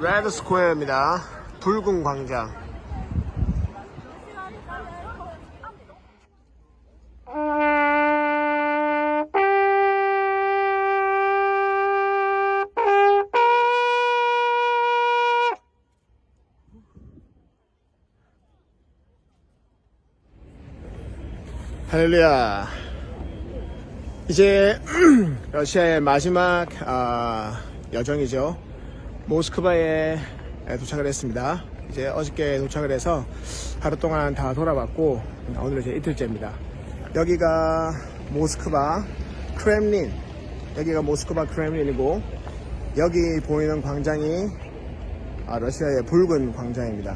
레드 스퀘어입니다. 붉은 광장. 할렐루야. 이제 러시아의 마지막 여정이죠. 모스크바에 도착을 했습니다. 이제 어저께 도착을 해서 하루 동안 다 돌아봤고 오늘 이제 이틀째입니다. 여기가 모스크바 크렘린, 여기가 모스크바 크렘린이고 여기 보이는 광장이 러시아의 붉은 광장입니다.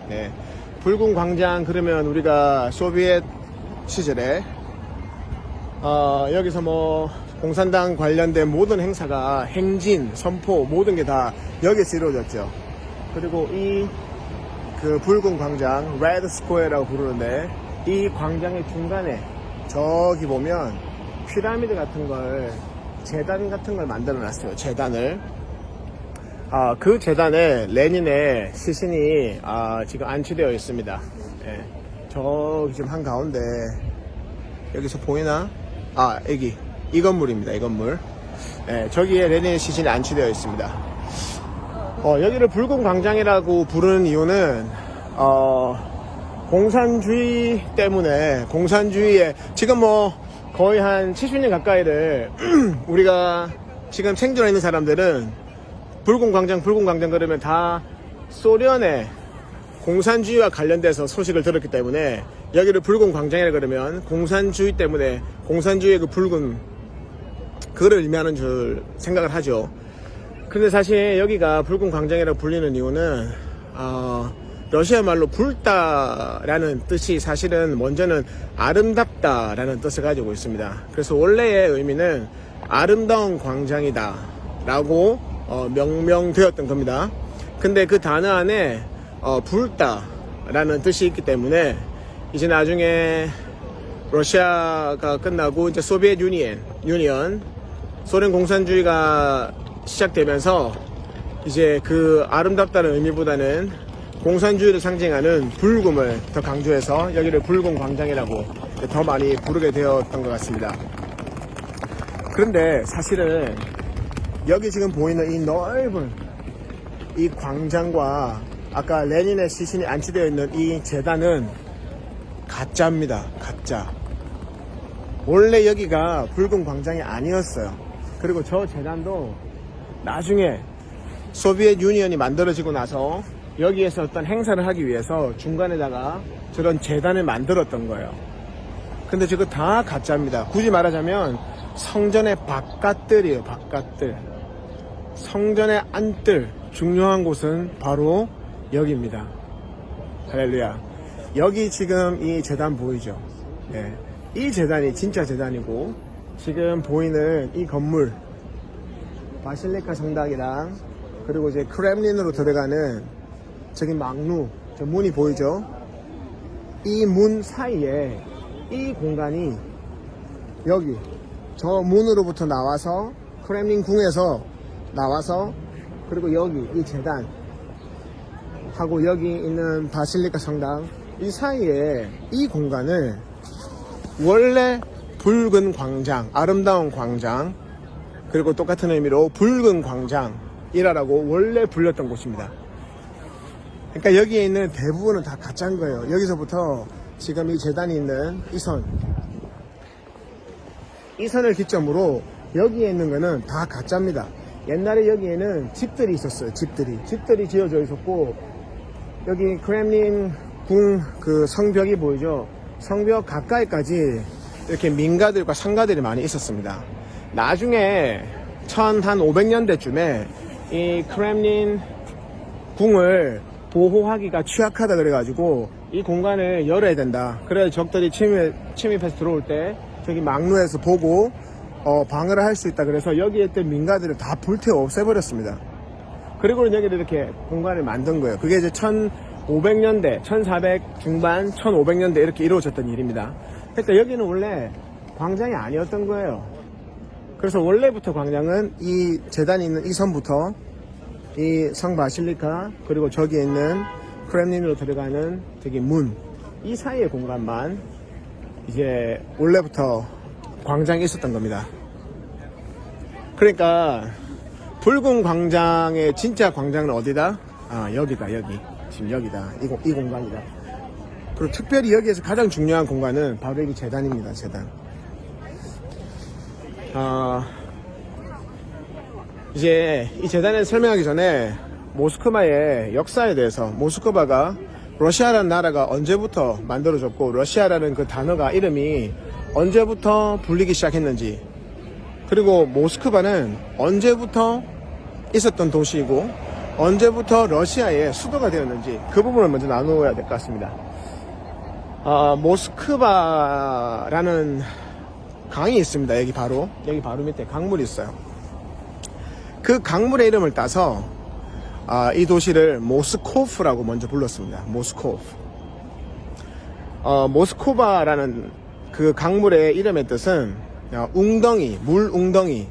네, 붉은 광장 그러면 우리가 소비에트 시절에 여기서 뭐 공산당 관련된 모든 행사가 행진, 선포 모든 게 다 여기서 이루어졌죠. 그리고 이 그 붉은 광장 레드 스퀘어라고 부르는데 이 광장의 중간에 저기 보면 피라미드 같은 걸, 재단 같은 걸 만들어 놨어요. 재단을. 그 재단에 레닌의 시신이 지금 안치되어 있습니다. 예. 저기 지금 한가운데 여기서 보이나? 여기 이 건물입니다. 이 건물. 예, 저기에 레닌의 시신이 안치되어 있습니다. 여기를 붉은 광장이라고 부르는 이유는 공산주의 때문에, 공산주의에 지금 뭐 거의 한 70년 가까이를 우리가 지금 생존해 있는 사람들은 붉은 광장 그러면 다 소련의 공산주의와 관련돼서 소식을 들었기 때문에 여기를 붉은 광장이라 그러면 공산주의 때문에, 공산주의의 그 붉은 그를 의미하는 줄 생각을 하죠. 근데 사실 여기가 붉은 광장이라고 불리는 이유는 러시아 말로 붉다라는 뜻이 사실은 먼저는 아름답다라는 뜻을 가지고 있습니다. 그래서 원래의 의미는 아름다운 광장이다 라고 명명되었던 겁니다. 근데 그 단어 안에 붉다라는 뜻이 있기 때문에 이제 나중에 러시아가 끝나고 이제 소비에트 유니언, 소련 공산주의가 시작되면서 이제 그 아름답다는 의미보다는 공산주의를 상징하는 붉음을 더 강조해서 여기를 붉은 광장이라고 더 많이 부르게 되었던 것 같습니다. 그런데 사실은 여기 지금 보이는 이 넓은 이 광장과 아까 레닌의 시신이 안치되어 있는 이 재단은 가짜입니다. 가짜. 원래 여기가 붉은 광장이 아니었어요. 그리고 저 재단도 나중에 소비에트 유니언이 만들어지고 나서 여기에서 어떤 행사를 하기 위해서 중간에다가 저런 재단을 만들었던 거예요. 근데 저거 다 가짜입니다. 굳이 말하자면 성전의 바깥들이에요. 바깥들. 성전의 안뜰, 중요한 곳은 바로 여기입니다. 할렐루야. 여기 지금 이 재단 보이죠? 네. 이 재단이 진짜 재단이고 지금 보이는 이 건물 바실리카 성당이랑 그리고 이제 크렘린으로 들어가는 저기 막루, 저 문이 보이죠? 이 문 사이에 이 공간이 여기 저 문으로부터 나와서 크렘린 궁에서 나와서 그리고 여기 이 재단 하고 여기 있는 바실리카 성당 이 사이에 이 공간을 원래 붉은 광장, 아름다운 광장, 그리고 똑같은 의미로 붉은 광장이라고 원래 불렸던 곳입니다. 그러니까 여기에 있는 대부분은 다 가짜인 거예요. 여기서부터 지금 이 재단이 있는 이 선을 기점으로 여기에 있는 거는 다 가짜입니다. 옛날에 여기에는 집들이 있었어요. 집들이 지어져 있었고 여기 크렘린 궁 그 성벽이 보이죠? 성벽 가까이까지 이렇게 민가들과 상가들이 많이 있었습니다. 나중에 1500년대쯤에 이 크렘린 궁을 보호하기가 취약하다 그래가지고 이 공간을 열어야 된다. 그래야 적들이 침입해서 들어올 때 저기 막루에서 보고 방어를 할 수 있다. 그래서 여기에 있던 민가들을 다 불태워 없애버렸습니다. 그리고 여기를 이렇게 공간을 만든 거예요. 그게 이제 1500년대, 1400 중반, 1500년대 이렇게 이루어졌던 일입니다. 그러니까 여기는 원래 광장이 아니었던 거예요. 그래서 원래부터 광장은 이 재단이 있는 이 선부터 이 성 바실리카 그리고 저기에 있는 크렘린으로 들어가는 저기 문, 이 사이의 공간만 이제 원래부터 광장이 있었던 겁니다. 그러니까 붉은 광장의 진짜 광장은 어디다? 아, 여기다. 여기 지금 여기다. 이 공간이다. 그리고 특별히 여기에서 가장 중요한 공간은 바로 여기 재단입니다. 재단. 이제 이 재단을 설명하기 전에 모스크바의 역사에 대해서, 모스크바가 러시아라는 나라가 언제부터 만들어졌고 러시아라는 그 단어가, 이름이 언제부터 불리기 시작했는지, 그리고 모스크바는 언제부터 있었던 도시이고 언제부터 러시아의 수도가 되었는지, 그 부분을 먼저 나누어야 될 것 같습니다. 모스크바라는 강이 있습니다. 여기 바로 밑에 강물이 있어요. 그 강물의 이름을 따서 이 도시를 모스코프라고 먼저 불렀습니다. 모스코프. 모스코바라는 그 강물의 이름의 뜻은 웅덩이, 물 웅덩이,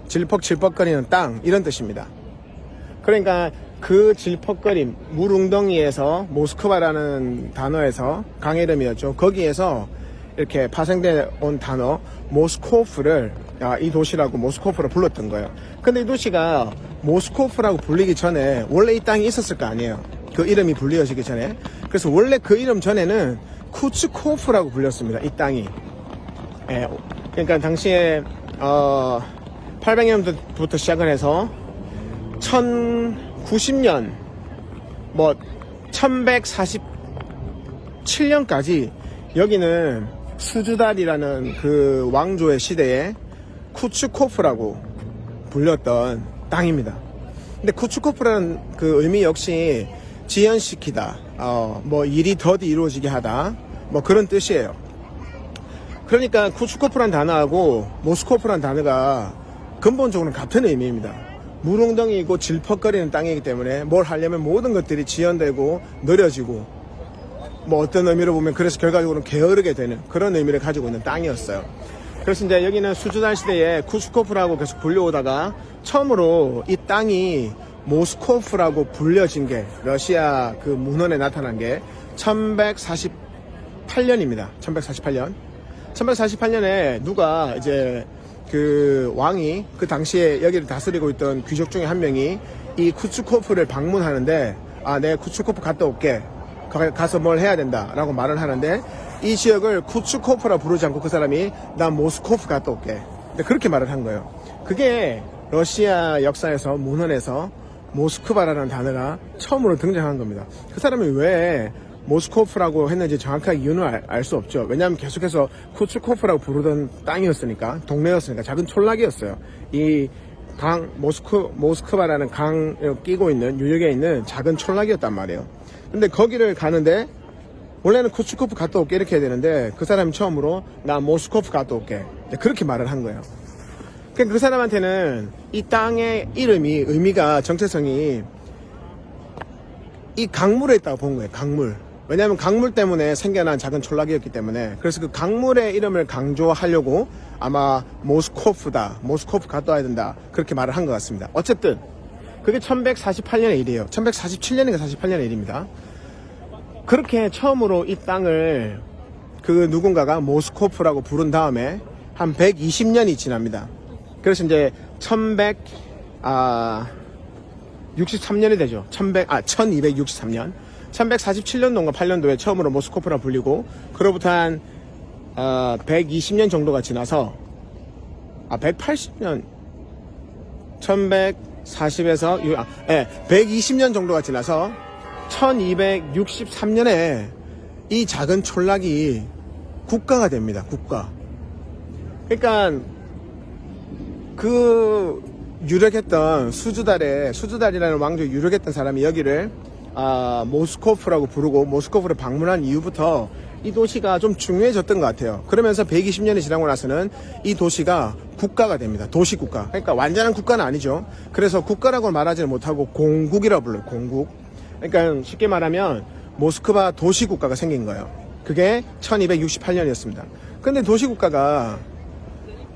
질퍽질퍽거리는 땅, 이런 뜻입니다. 그러니까 그 질퍽거림, 물 웅덩이에서, 모스크바라는 단어에서, 강의 이름이었죠. 거기에서 이렇게 파생되어 온 단어 모스코프를, 이 도시라고 모스코프를 불렀던 거예요. 근데 이 도시가 모스코프라고 불리기 전에 원래 이 땅이 있었을 거 아니에요. 그 이름이 불리어지기 전에. 그래서 원래 그 이름 전에는 쿠츠코프라고 불렸습니다. 이 땅이. 그러니까 당시에 800년부터 시작을 해서 1090년 뭐 1147년까지 여기는 수주달이라는 그 왕조의 시대에 쿠츠코프라고 불렸던 땅입니다. 근데 쿠츠코프라는 그 의미 역시 지연시키다, 뭐 일이 더디 이루어지게 하다, 뭐 그런 뜻이에요. 그러니까 쿠츠코프란 단어하고 모스코프란 단어가 근본적으로는 같은 의미입니다. 물웅덩이이고 질퍽거리는 땅이기 때문에 뭘 하려면 모든 것들이 지연되고 느려지고, 뭐 어떤 의미로 보면 그래서 결과적으로는 게으르게 되는 그런 의미를 가지고 있는 땅이었어요. 그래서 이제 여기는 수주달 시대에 쿠츠코프라고 계속 불려오다가 처음으로 이 땅이 모스코프라고 불려진 게, 러시아 그 문헌에 나타난 게 1148년입니다. 1148년. 1148년에 누가 이제 그 왕이, 그 당시에 여기를 다스리고 있던 귀족 중에 한 명이 이 쿠츠코프를 방문하는데, 내 쿠츠코프 갔다 올게, 가서 뭘 해야 된다 라고 말을 하는데, 이 지역을 쿠츠코프라 부르지 않고 그 사람이 난 모스코프 갔다 올게, 그렇게 말을 한 거예요. 그게 러시아 역사에서, 문헌에서 모스크바라는 단어가 처음으로 등장한 겁니다. 그 사람이 왜 모스코프라고 했는지 정확하게 이유는 알 수 없죠. 왜냐하면 계속해서 쿠츠코프라고 부르던 땅이었으니까, 동네였으니까, 작은 촌락이었어요. 이 강, 모스크바라는 강 끼고 있는 유역에 있는 작은 촌락이었단 말이에요. 근데 거기를 가는데 원래는 쿠츠코프 갔다 올게 이렇게 해야 되는데, 그 사람이 처음으로 나 모스코프 갔다 올게, 그렇게 말을 한 거예요. 그러니까 그 사람한테는 이 땅의 이름이, 의미가, 정체성이 이 강물에 있다고 본 거예요. 강물. 왜냐하면 강물 때문에 생겨난 작은 촌락이었기 때문에. 그래서 그 강물의 이름을 강조하려고 아마 모스코프다, 모스코프 갔다 와야 된다, 그렇게 말을 한 것 같습니다. 어쨌든 그게 1148년의 일이에요. 1147년인가 48년의 일입니다. 그렇게 처음으로 이 땅을 그 누군가가 모스코프라고 부른 다음에 한 120년이 지납니다. 그래서 이제 1163년이 되죠. 1263년. 1147년도인가 8년도에 처음으로 모스코프라 불리고, 그로부터 한 120년 정도가 지나서 180년 1140에서 120년 정도가 지나서 1263년에 이 작은 촌락이 국가가 됩니다. 국가. 그러니까 그 유력했던 수주달이라는 왕조에 유력했던 사람이 여기를 모스코프라고 부르고 모스코프를 방문한 이후부터 이 도시가 좀 중요해졌던 것 같아요. 그러면서 120년이 지나고 나서는 이 도시가 국가가 됩니다. 도시국가. 그러니까 완전한 국가는 아니죠. 그래서 국가라고 말하지는 못하고 공국이라고 불러요. 공국. 그러니까 쉽게 말하면 모스크바 도시국가가 생긴 거예요. 그게 1268년이었습니다. 근데 도시국가가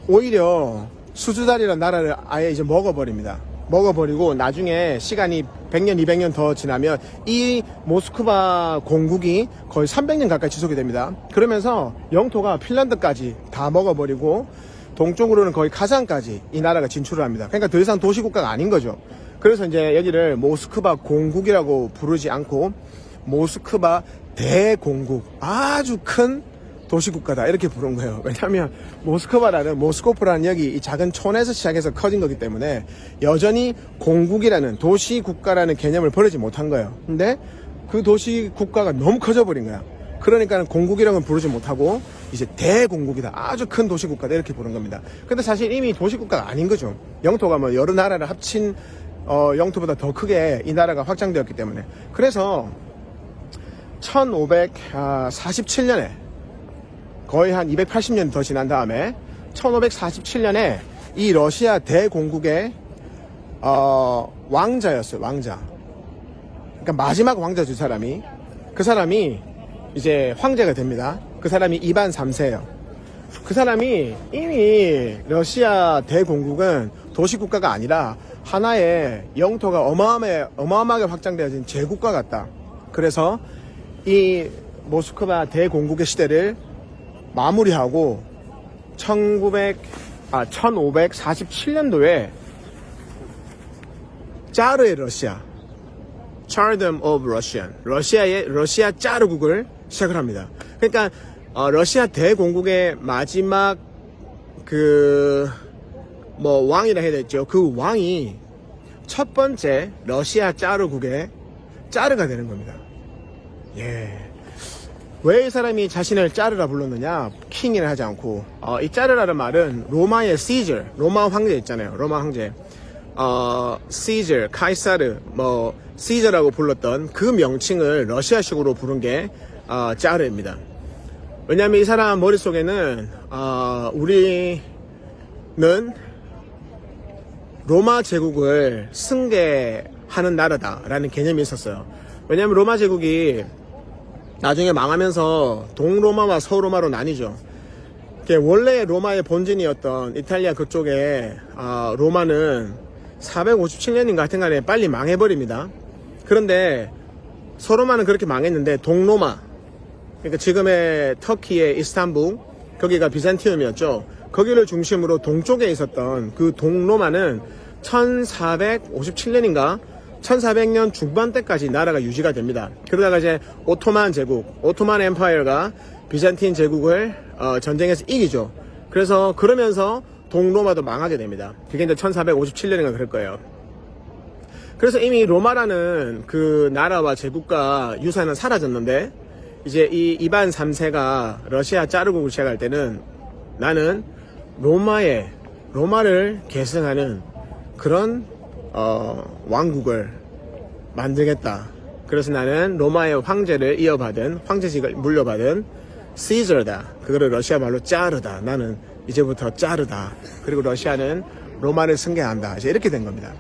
오히려 수주달이라는 나라를 아예 이제 먹어버립니다. 먹어버리고 나중에 시간이 100년, 200년 더 지나면 이 모스크바 공국이 거의 300년 가까이 지속이 됩니다. 그러면서 영토가 핀란드까지 다 먹어버리고 동쪽으로는 거의 카잔까지 이 나라가 진출을 합니다. 그러니까 더 이상 도시국가가 아닌 거죠. 그래서 이제 여기를 모스크바 공국이라고 부르지 않고 모스크바 대공국, 아주 큰 도시국가다 이렇게 부른 거예요. 왜냐하면 모스크바라는 모스코프라는 여기 이 작은 촌에서 시작해서 커진 거기 때문에 여전히 공국이라는 도시국가라는 개념을 버리지 못한 거예요. 근데 그 도시국가가 너무 커져버린 거야. 그러니까 공국이라고는 부르지 못하고 이제 대공국이다, 아주 큰 도시국가다 이렇게 부른 겁니다. 근데 사실 이미 도시국가가 아닌 거죠. 영토가 뭐 여러 나라를 합친 영토보다 더 크게 이 나라가 확장되었기 때문에. 그래서 1547년에 거의 한 280년 더 지난 다음에 1547년에 이 러시아 대공국의 왕자였어요. 왕자. 그러니까 마지막 왕자죠, 사람이. 그 사람이 이제 황제가 됩니다. 그 사람이 이반 3세예요. 그 사람이 이미 러시아 대공국은 도시국가가 아니라 하나의 영토가 어마어마하게 확장되어진 제국가 같다. 그래서 이 모스크바 대공국의 시대를 마무리하고 1547년도에 짜르의 러시아, Tsardom of Russian, 러시아 짜르국을 시작을 합니다. 그러니까 러시아 대공국의 마지막 왕이라 해야 되죠. 그 왕이 첫 번째 러시아 짜르국의 짜르가 되는 겁니다. 예. 왜 이 사람이 자신을 짜르라 불렀느냐? 킹이라 하지 않고 이 짜르라는 말은 로마의 시저, 로마 황제 있잖아요. 로마 황제. 시저, 카이사르, 시저라고 불렀던 그 명칭을 러시아식으로 부른 게 짜르입니다. 왜냐하면 이 사람 머릿속에는 우리는 로마 제국을 승계하는 나라다라는 개념이 있었어요. 왜냐하면 로마 제국이 나중에 망하면서 동로마와 서로마로 나뉘죠. 원래 로마의 본진이었던 이탈리아 그쪽에 로마는 457년인가 하여튼 간에 빨리 망해버립니다. 그런데 서로마는 그렇게 망했는데 동로마, 그러니까 지금의 터키의 이스탄불, 거기가 비잔티움이었죠. 거기를 중심으로 동쪽에 있었던 그 동로마는 1457년인가 1400년 중반 때까지 나라가 유지가 됩니다. 그러다가 이제 오토만 제국, 오토만 엠파이어가 비잔틴 제국을 전쟁에서 이기죠. 그러면서 동로마도 망하게 됩니다. 그게 이제 1457년인가 그럴 거예요. 그래서 이미 로마라는 그 나라와 제국과 유산은 사라졌는데 이제 이 이반 3세가 러시아 짜르국을 시작할 때는 나는 로마를 계승하는 그런 왕국을 만들겠다. 그래서 나는 로마의 황제를 이어받은, 황제직을 물려받은 시저다. 그거를 러시아 말로 짜르다. 나는 이제부터 짜르다. 그리고 러시아는 로마를 승계한다. 이제 이렇게 된 겁니다.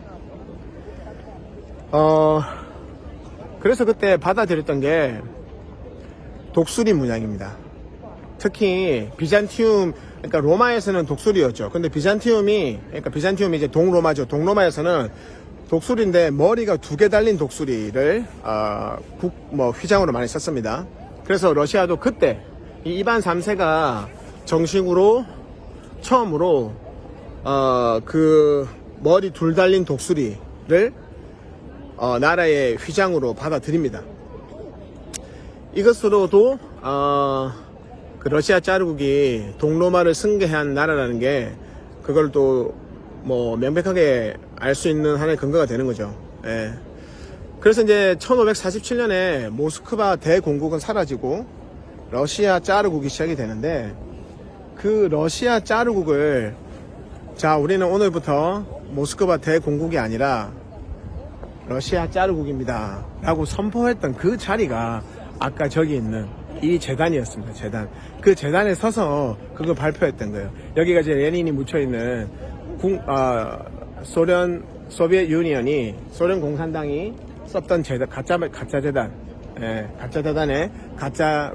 그래서 그때 받아들였던 게 독수리 문양입니다. 특히 비잔티움, 그러니까 로마에서는 독수리였죠. 근데 비잔티움이 이제 동로마죠. 동로마에서는 독수리인데 머리가 2개 달린 독수리를 휘장으로 많이 썼습니다. 그래서 러시아도 그때 이 이반 3세가 정식으로 처음으로 그 머리 2 달린 독수리를 나라의 휘장으로 받아들입니다. 이것으로도 그 러시아 짜르국이 동로마를 승계한 나라라는 게 그걸 또 명백하게 알 수 있는 하나의 근거가 되는 거죠. 예. 그래서 이제 1547년에 모스크바 대공국은 사라지고 러시아 짜르국이 시작이 되는데 그 러시아 짜르국을 우리는 오늘부터 모스크바 대공국이 아니라 러시아 짜르국입니다 라고 선포했던 그 자리가 아까 저기 있는 이 재단이었습니다. 재단. 그 재단에 서서 그걸 발표했던 거예요. 여기가 이제 레닌이 묻혀있는 소비에트 유니언이, 소련 공산당이 썼던 재단, 가짜 재단. 예, 가짜 재단의 가짜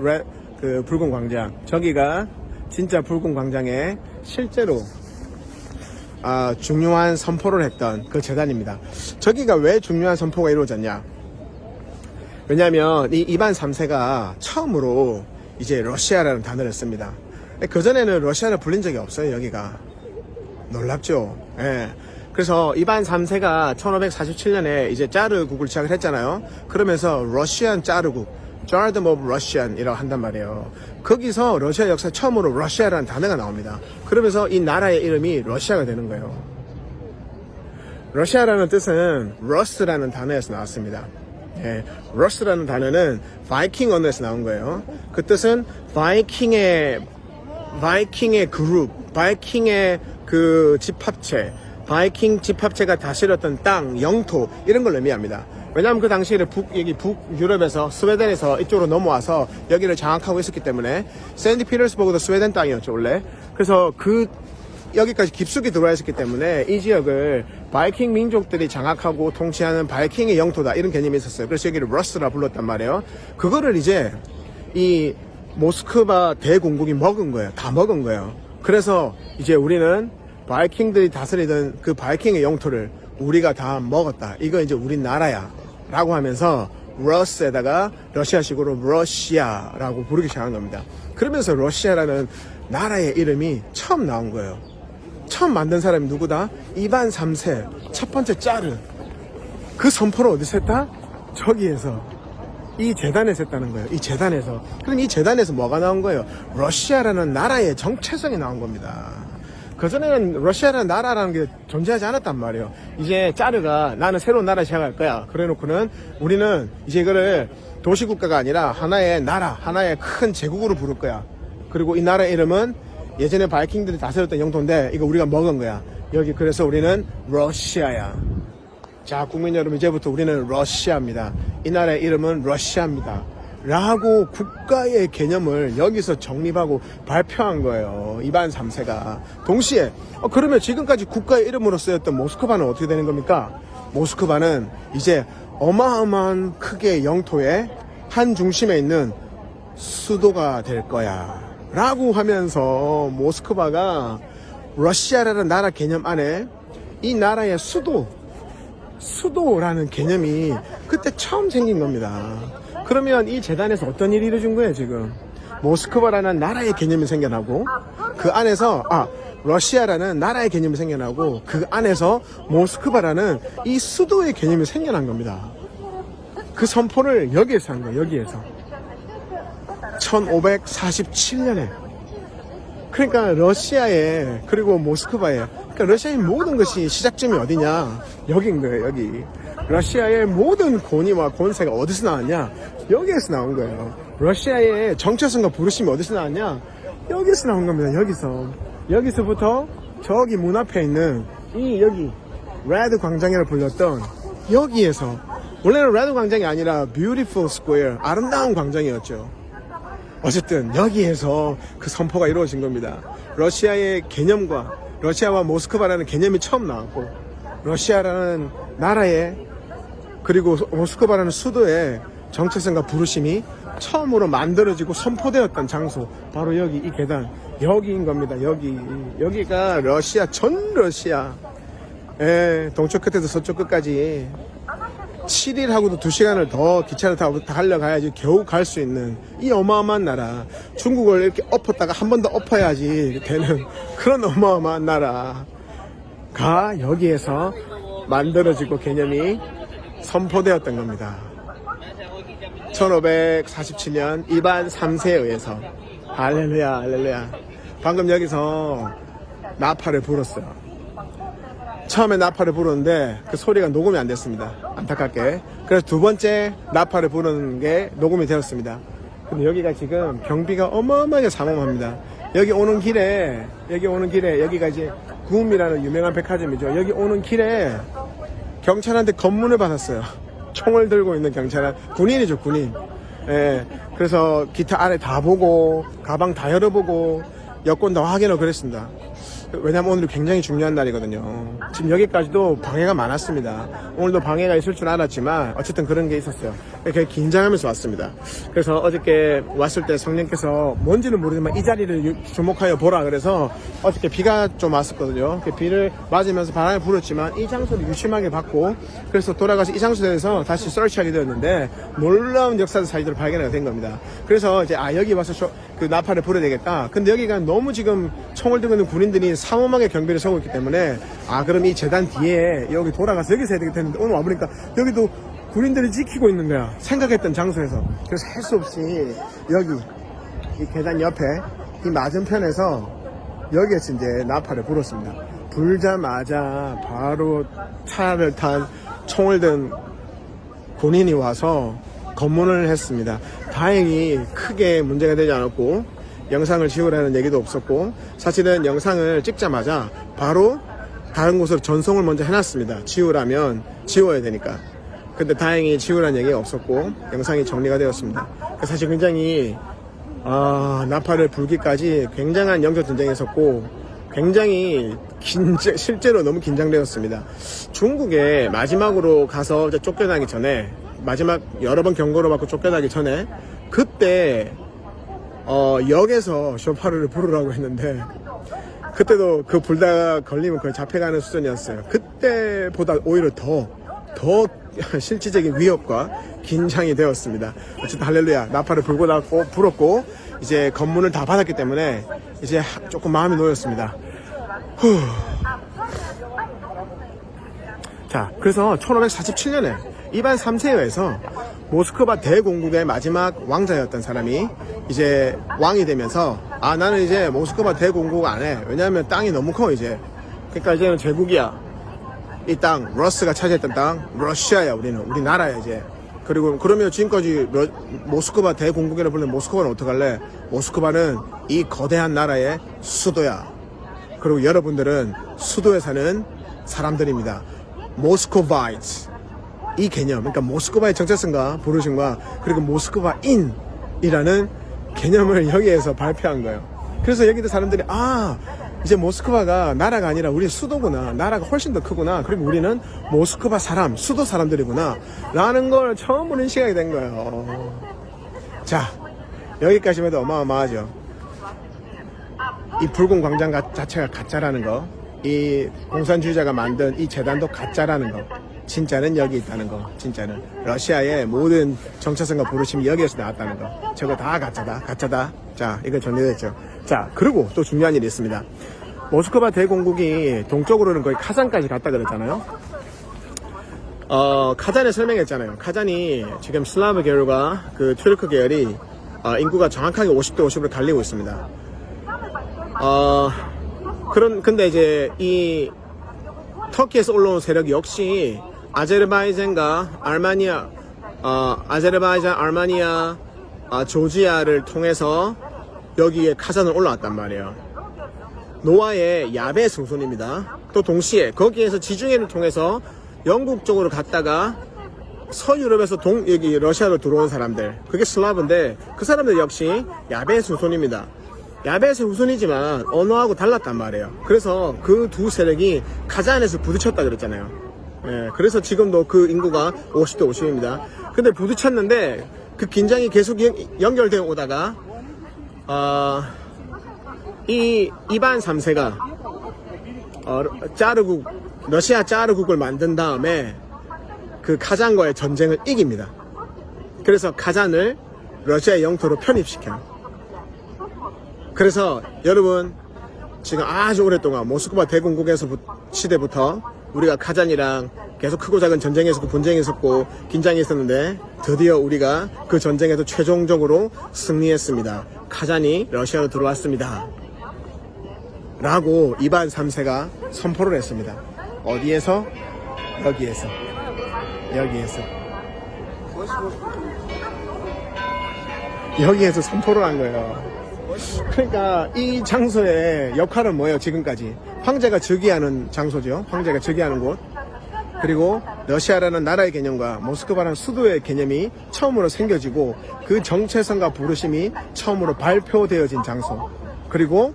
붉은 광장. 저기가 진짜 붉은 광장에 실제로 중요한 선포를 했던 그 재단입니다. 저기가 왜 중요한 선포가 이루어졌냐? 왜냐하면 이 이반 3세가 처음으로 이제 러시아라는 단어를 씁니다. 그전에는 러시아를 불린 적이 없어요. 여기가 놀랍죠. 예. 그래서 이반 3세가 1547년에 이제 짜르국을 시작을 했잖아요. 그러면서 러시안 짜르국, Tsardom of Russian 이라고 한단 말이에요. 거기서 러시아 역사 처음으로 러시아라는 단어가 나옵니다. 그러면서 이 나라의 이름이 러시아가 되는 거예요. 러시아라는 뜻은 러스라는 단어에서 나왔습니다. 예, 러스라는 단어는 바이킹 언어에서 나온 거예요. 그 뜻은 바이킹의 그룹, 바이킹의 그 집합체, 바이킹 집합체가 다스렸던 땅, 영토 이런 걸 의미합니다. 왜냐하면 그 당시에 북유럽에서 스웨덴에서 이쪽으로 넘어와서 여기를 장악하고 있었기 때문에 세인트피터스버그도 스웨덴 땅이었죠 원래. 그래서 여기까지 깊숙이 들어와 있었기 때문에 이 지역을 바이킹 민족들이 장악하고 통치하는 바이킹의 영토다 이런 개념이 있었어요. 그래서 여기를 러스라 불렀단 말이에요. 그거를 이제 이 모스크바 대공국이 먹은 거예요. 다 먹은 거예요. 그래서 이제 우리는 바이킹들이 다스리던 그 바이킹의 영토를 우리가 다 먹었다. 이거 이제 우리나라야 라고 하면서 러스에다가 러시아식으로 러시아라고 부르기 시작한 겁니다. 그러면서 러시아라는 나라의 이름이 처음 나온 거예요. 처음 만든 사람이 누구다? 이반 3세 첫 번째 짜르. 그 선포를 어디서 했다? 저기에서 이 재단에서 했다는 거예요. 이 재단에서. 그럼 이 재단에서 뭐가 나온 거예요? 러시아라는 나라의 정체성이 나온 겁니다. 그전에는 러시아라는 나라라는 게 존재하지 않았단 말이에요. 이제 짜르가 나는 새로운 나라 시작할 거야. 그래 놓고는 우리는 이제 이거를 도시국가가 아니라 하나의 나라, 하나의 큰 제국으로 부를 거야. 그리고 이 나라 이름은 예전에 바이킹들이 다스렸던 영토인데 이거 우리가 먹은 거야. 여기 그래서 우리는 러시아야. 자, 국민 여러분, 이제부터 우리는 러시아입니다. 이 나라의 이름은 러시아입니다. 라고 국가의 개념을 여기서 정립하고 발표한 거예요. 이반 3세가. 동시에 그러면 지금까지 국가의 이름으로 쓰였던 모스크바는 어떻게 되는 겁니까? 모스크바는 이제 어마어마한 크기의 영토의 한 중심에 있는 수도가 될 거야 라고 하면서 모스크바가 러시아라는 나라 개념 안에 이 나라의 수도라는 개념이 그때 처음 생긴 겁니다. 그러면 이 재단에서 어떤 일이 이루어진 거예요 지금? 모스크바라는 나라의 개념이 생겨나고 그 안에서 러시아라는 나라의 개념이 생겨나고 그 안에서 모스크바라는 이 수도의 개념이 생겨난 겁니다. 그 선포를 여기에서 한 거예요. 여기에서 1547년에. 그러니까 러시아에 그리고 모스크바에, 그러니까 러시아의 모든 것이 시작점이 어디냐? 여기인 거예요. 여기. 러시아의 모든 권위와 권세가 어디서 나왔냐? 여기에서 나온 거예요. 러시아의 정체성과 부르심이 어디서 나왔냐? 여기서 나온 겁니다. 여기서부터 저기 문 앞에 있는 여기 레드 광장이라고 불렸던 여기에서, 원래는 레드 광장이 아니라 Beautiful Square, 아름다운 광장이었죠. 어쨌든 여기에서 그 선포가 이루어진 겁니다. 러시아의 개념과 러시아와 모스크바라는 개념이 처음 나왔고, 러시아라는 나라의 그리고 모스크바라는 수도의 정체성과 부르심이 처음으로 만들어지고 선포되었던 장소, 바로 여기 이 계단, 여기인 겁니다. 여기가 러시아, 전 러시아, 동쪽 끝에서 서쪽 끝까지 7일하고도 2시간을 더 기차를 타고 달려가야지 겨우 갈 수 있는 이 어마어마한 나라. 중국을 이렇게 엎었다가 한 번 더 엎어야지 되는 그런 어마어마한 나라가 여기에서 만들어지고 개념이 선포되었던 겁니다. 1547년 이반 3세에 의해서. 할렐루야, 할렐루야. 방금 여기서 나팔을 불었어요. 처음에 나팔을 부르는데 그 소리가 녹음이 안 됐습니다. 안타깝게. 그래서 두 번째 나팔을 부르는 게 녹음이 되었습니다. 근데 여기가 지금 경비가 어마어마하게 삼엄합니다. 여기 오는 길에 여기가 이제 구움이라는 유명한 백화점이죠. 여기 오는 길에 경찰한테 검문을 받았어요. 총을 들고 있는 경찰한, 군인이죠, 군인. 그래서 기타 안에 다 보고 가방 다 열어보고 여권 다 확인하고 그랬습니다. 왜냐면 오늘이 굉장히 중요한 날이거든요. 지금 여기까지도 방해가 많았습니다. 오늘도 방해가 있을 줄 알았지만 어쨌든 그런 게 있었어요. 되게 긴장하면서 왔습니다. 그래서 어저께 왔을 때 성령께서 뭔지는 모르지만 이 자리를 주목하여 보라 그래서 어저께 비가 좀 왔었거든요. 그 비를 맞으면서 바람이 불었지만 이 장소를 유심하게 봤고 그래서 돌아가서 이 장소에서 다시 서치하게 되었는데 놀라운 역사적 사실을 발견하게 된 겁니다. 그래서 이제 여기 와서 그 나팔을 불어야 되겠다. 근데 여기가 너무 지금 총을 들고 있는 군인들이 삼엄하게 경비를 서고 있기 때문에 그럼 이 재단 뒤에 여기 돌아가서 여기서 해야 되겠다는데 오늘 와보니까 여기도 군인들이 지키고 있는 거야. 생각했던 장소에서. 그래서 할 수 없이 여기 이 계단 옆에 이 맞은편에서 여기에서 이제 나팔을 불었습니다. 불자마자 바로 차를 탄 총을 든 군인이 와서 검문을 했습니다. 다행히 크게 문제가 되지 않았고 영상을 지우라는 얘기도 없었고 사실은 영상을 찍자마자 바로 다른 곳으로 전송을 먼저 해놨습니다. 지우라면 지워야 되니까. 근데 다행히 지우라는 얘기가 없었고 영상이 정리가 되었습니다. 사실 굉장히 나팔을 불기까지 굉장한 영적 전쟁이 있었고 굉장히 실제로 너무 긴장되었습니다. 중국에 마지막으로 가서 쫓겨나기 전에 마지막 여러 번 경고를 받고 쫓겨나기 전에 그때 역에서 쇼파르를 부르라고 했는데 그때도 그 불다가 걸리면 거의 잡혀가는 수준이었어요. 그때보다 오히려 더 실질적인 위협과 긴장이 되었습니다. 어쨌든 할렐루야 나팔을 불었고 이제 검문을 다 받았기 때문에 이제 조금 마음이 놓였습니다. 자, 그래서 1547년에 이반 3세여에서 모스크바 대공국의 마지막 왕자였던 사람이 이제 왕이 되면서 나는 이제 모스크바 대공국 안 해. 왜냐하면 땅이 너무 커 이제. 그러니까 이제는 제국이야. 이 땅 러스가 차지했던 땅 러시아야. 우리나라야 이제. 그리고 그러면 지금까지 모스크바 대공국이라 불리는 모스크바는 어떡할래? 모스크바는 이 거대한 나라의 수도야. 그리고 여러분들은 수도에 사는 사람들입니다. 모스코바이츠. 이 개념, 그러니까 모스크바의 정체성과 부르심과 그리고 모스크바인이라는 개념을 여기에서 발표한 거예요. 그래서 여기도 사람들이 이제 모스크바가 나라가 아니라 우리 수도구나. 나라가 훨씬 더 크구나. 그리고 우리는 모스크바 사람, 수도 사람들이구나. 라는 걸 처음으로 인식하게 된 거예요. 자, 여기까지만 해도 어마어마하죠. 이 붉은 광장 자체가 가짜라는 거, 이 공산주의자가 만든 이 재단도 가짜라는 거, 진짜는 여기 있다는 거, 진짜는 러시아의 모든 정체성과 부르심이 여기에서 나왔다는 거, 저거 다 가짜다. 자, 이거 정리됐죠. 자, 그리고 또 중요한 일이 있습니다. 모스크바 대공국이 동쪽으로는 거의 카잔까지 갔다 그랬잖아요. 카잔을 설명했잖아요. 카잔이 지금 슬라브 계열과 그 튀르크 계열이 인구가 정확하게 50대 50으로 갈리고 있습니다. 근데 이제 이 터키에서 올라온 세력 역시 아제르바이잔과 아르메니아, 조지아를 통해서 여기에 카잔을 올라왔단 말이에요. 노아의 야벳 후손입니다. 또 동시에 거기에서 지중해를 통해서 영국 쪽으로 갔다가 서유럽에서 여기 러시아로 들어온 사람들, 그게 슬라브인데 그 사람들 역시 야벳 후손입니다. 야벳의 후손이지만 언어하고 달랐단 말이에요. 그래서 그 두 세력이 카잔에서 부딪혔다 그랬잖아요. 예, 그래서 지금도 그 인구가 50대 50입니다. 근데 부딪혔는데 그 긴장이 계속 연결되어 오다가 이 이반 3세가 러시아 짜르국을 만든 다음에 그 카잔과의 전쟁을 이깁니다. 그래서 카잔을 러시아의 영토로 편입시켜요. 그래서 여러분 지금 아주 오랫동안 모스크바 대공국에서 시대부터 우리가 카잔이랑 계속 크고 작은 전쟁이 있었고 분쟁이 있었고 긴장이 있었는데 드디어 우리가 그 전쟁에서 최종적으로 승리했습니다. 카잔이 러시아로 들어왔습니다. 라고 이반 3세가 선포를 했습니다. 어디에서? 여기에서 선포를 한 거예요. 그러니까 이 장소의 역할은 뭐예요? 지금까지 황제가 즉위하는 장소죠. 황제가 즉위하는 곳. 그리고 러시아라는 나라의 개념과 모스크바라는 수도의 개념이 처음으로 생겨지고 그 정체성과 부르심이 처음으로 발표되어진 장소. 그리고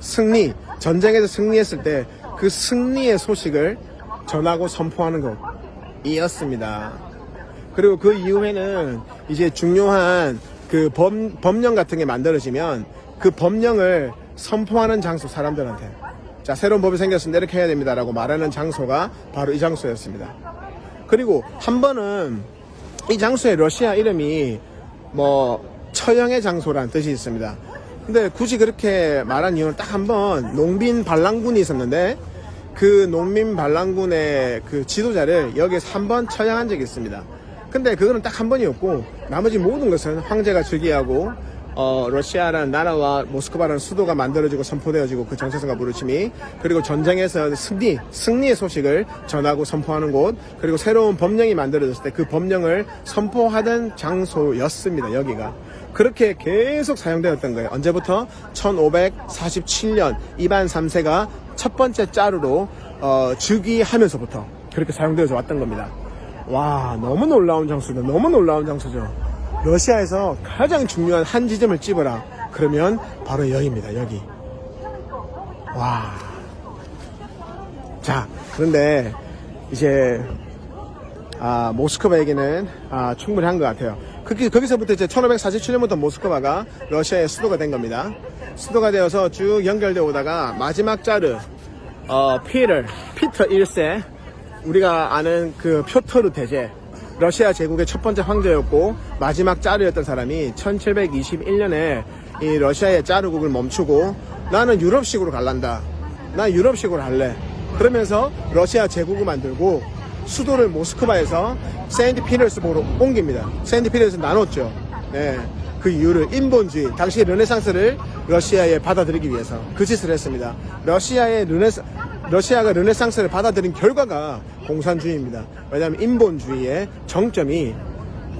승리, 전쟁에서 승리했을 때 그 승리의 소식을 전하고 선포하는 것이었습니다. 그리고 그 이후에는 이제 중요한 그 법령 같은 게 만들어지면 그 법령을 선포하는 장소, 사람들한테 자, 새로운 법이 생겼습니다, 이렇게 해야 됩니다 라고 말하는 장소가 바로 이 장소였습니다. 그리고 한 번은 이 장소에 러시아 이름이 뭐 처형의 장소라는 뜻이 있습니다. 근데 굳이 그렇게 말한 이유는 딱 한 번 농민 반란군이 있었는데 그 농민 반란군의 그 지도자를 여기에서 한 번 처형한 적이 있습니다. 근데 그거는 딱 한 번이었고 나머지 모든 것은 황제가 즉위하고 러시아라는 나라와 모스크바라는 수도가 만들어지고 선포되어지고 그 정체성과 부르침이, 그리고 전쟁에서 승리의 소식을 전하고 선포하는 곳, 그리고 새로운 법령이 만들어졌을 때 그 법령을 선포하던 장소였습니다. 여기가 그렇게 계속 사용되었던 거예요. 언제부터? 1547년 이반 3세가 첫 번째 자루로 즉위하면서부터 그렇게 사용되어져 왔던 겁니다. 와, 너무 놀라운 장소죠. 너무 놀라운 장소죠. 러시아에서 가장 중요한 한 지점을 찝어라 그러면 바로 여기입니다. 여기. 와. 자, 그런데 이제 모스크바 얘기는 충분히 한 것 같아요. 거기서부터 이제 1547년부터 모스크바가 러시아의 수도가 된 겁니다. 수도가 되어서 쭉 연결되어 오다가 마지막 자르 피터 1세, 우리가 아는 그 표터르 대제, 러시아 제국의 첫 번째 황제였고 마지막 자르였던 사람이 1721년에 이 러시아의 자르국을 멈추고 나는 유럽식으로 갈란다, 나 유럽식으로 할래 그러면서 러시아 제국을 만들고 수도를 모스크바에서 세인트피터스버그로 옮깁니다. 세인트피터스에서 나눴죠. 네, 그 이유를 인본주의, 당시 르네상스를 러시아에 받아들이기 위해서 그 짓을 했습니다. 러시아가 르네상스를 받아들인 결과가 공산주의입니다. 왜냐하면 인본주의의 정점이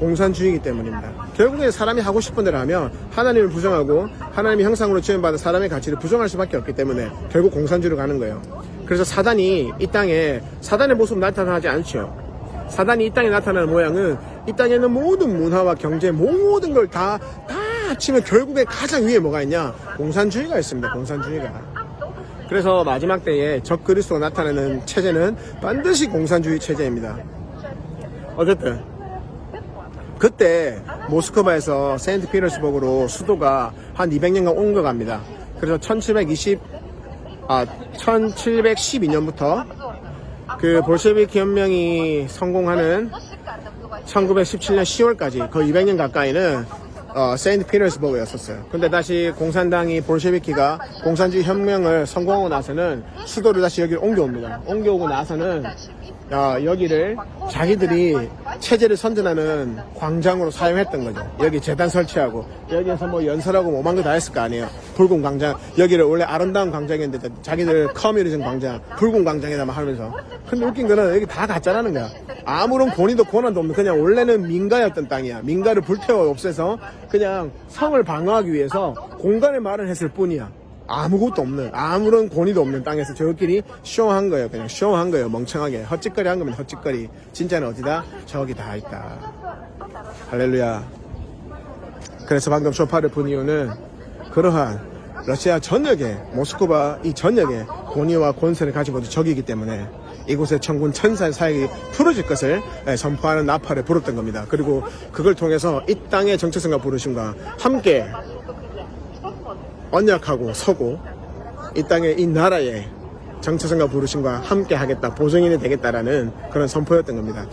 공산주의이기 때문입니다. 결국에 사람이 하고 싶은 대로 하면 하나님을 부정하고 하나님의 형상으로 지음받은 사람의 가치를 부정할 수밖에 없기 때문에 결국 공산주의로 가는 거예요. 그래서 사단이 이 땅에 사단의 모습은 나타나지 않죠. 사단이 이 땅에 나타나는 모양은 이 땅에는 모든 문화와 경제 모든 걸 다 합치면 결국에 가장 위에 뭐가 있냐? 공산주의가 있습니다. 공산주의가. 그래서 마지막 때에 적 그리스도가 나타나는 체제는 반드시 공산주의 체제입니다. 어쨌든 그때 모스크바에서 세인트피터스버그로 수도가 한 200년간 옮겨갑니다. 그래서 1712년부터 그 볼셰비키 혁명이 성공하는 1917년 10월까지 거의 200년 가까이는 세인트피터스버그였었어요. 근데 다시 공산당이 볼셰비키가 공산주의 혁명을 성공하고 나서는 수도를 다시 여기를 옮겨옵니다. 옮겨오고 나서는 여기를 자기들이 체제를 선전하는 광장으로 사용했던 거죠. 여기 재단 설치하고 여기에서 뭐 연설하고 뭐만 거 다 했을 거 아니에요. 붉은 광장, 여기를 원래 아름다운 광장이었는데 자기들 커뮤니즘 광장, 붉은 광장에다만 하면서. 근데 웃긴 거는 여기 다 가짜라는 거야. 아무런 권위도 권한도 없는, 그냥 원래는 민가였던 땅이야. 민가를 불태워 없애서 그냥 성을 방어하기 위해서 공간을 마련했을 뿐이야. 아무것도 없는, 아무런 권위도 없는 땅에서 저희끼리 쇼한 거예요. 그냥 쇼한 거예요. 멍청하게 헛짓거리 한 겁니다. 헛짓거리. 진짜는 어디다? 저기 다 있다. 할렐루야. 그래서 방금 쇼파를 본 이유는 그러한 러시아 전역에, 모스크바 이 전역에 권위와 권세를 가지고 있는 적이기 때문에 이곳에 천군 천사의 사역이 풀어질 것을 선포하는 나팔을 불었던 겁니다. 그리고 그걸 통해서 이 땅의 정체성과 부르심과 함께 언약하고 서고 이 땅에, 이 나라의 정체성과 부르심과 함께 하겠다, 보증인이 되겠다라는 그런 선포였던 겁니다.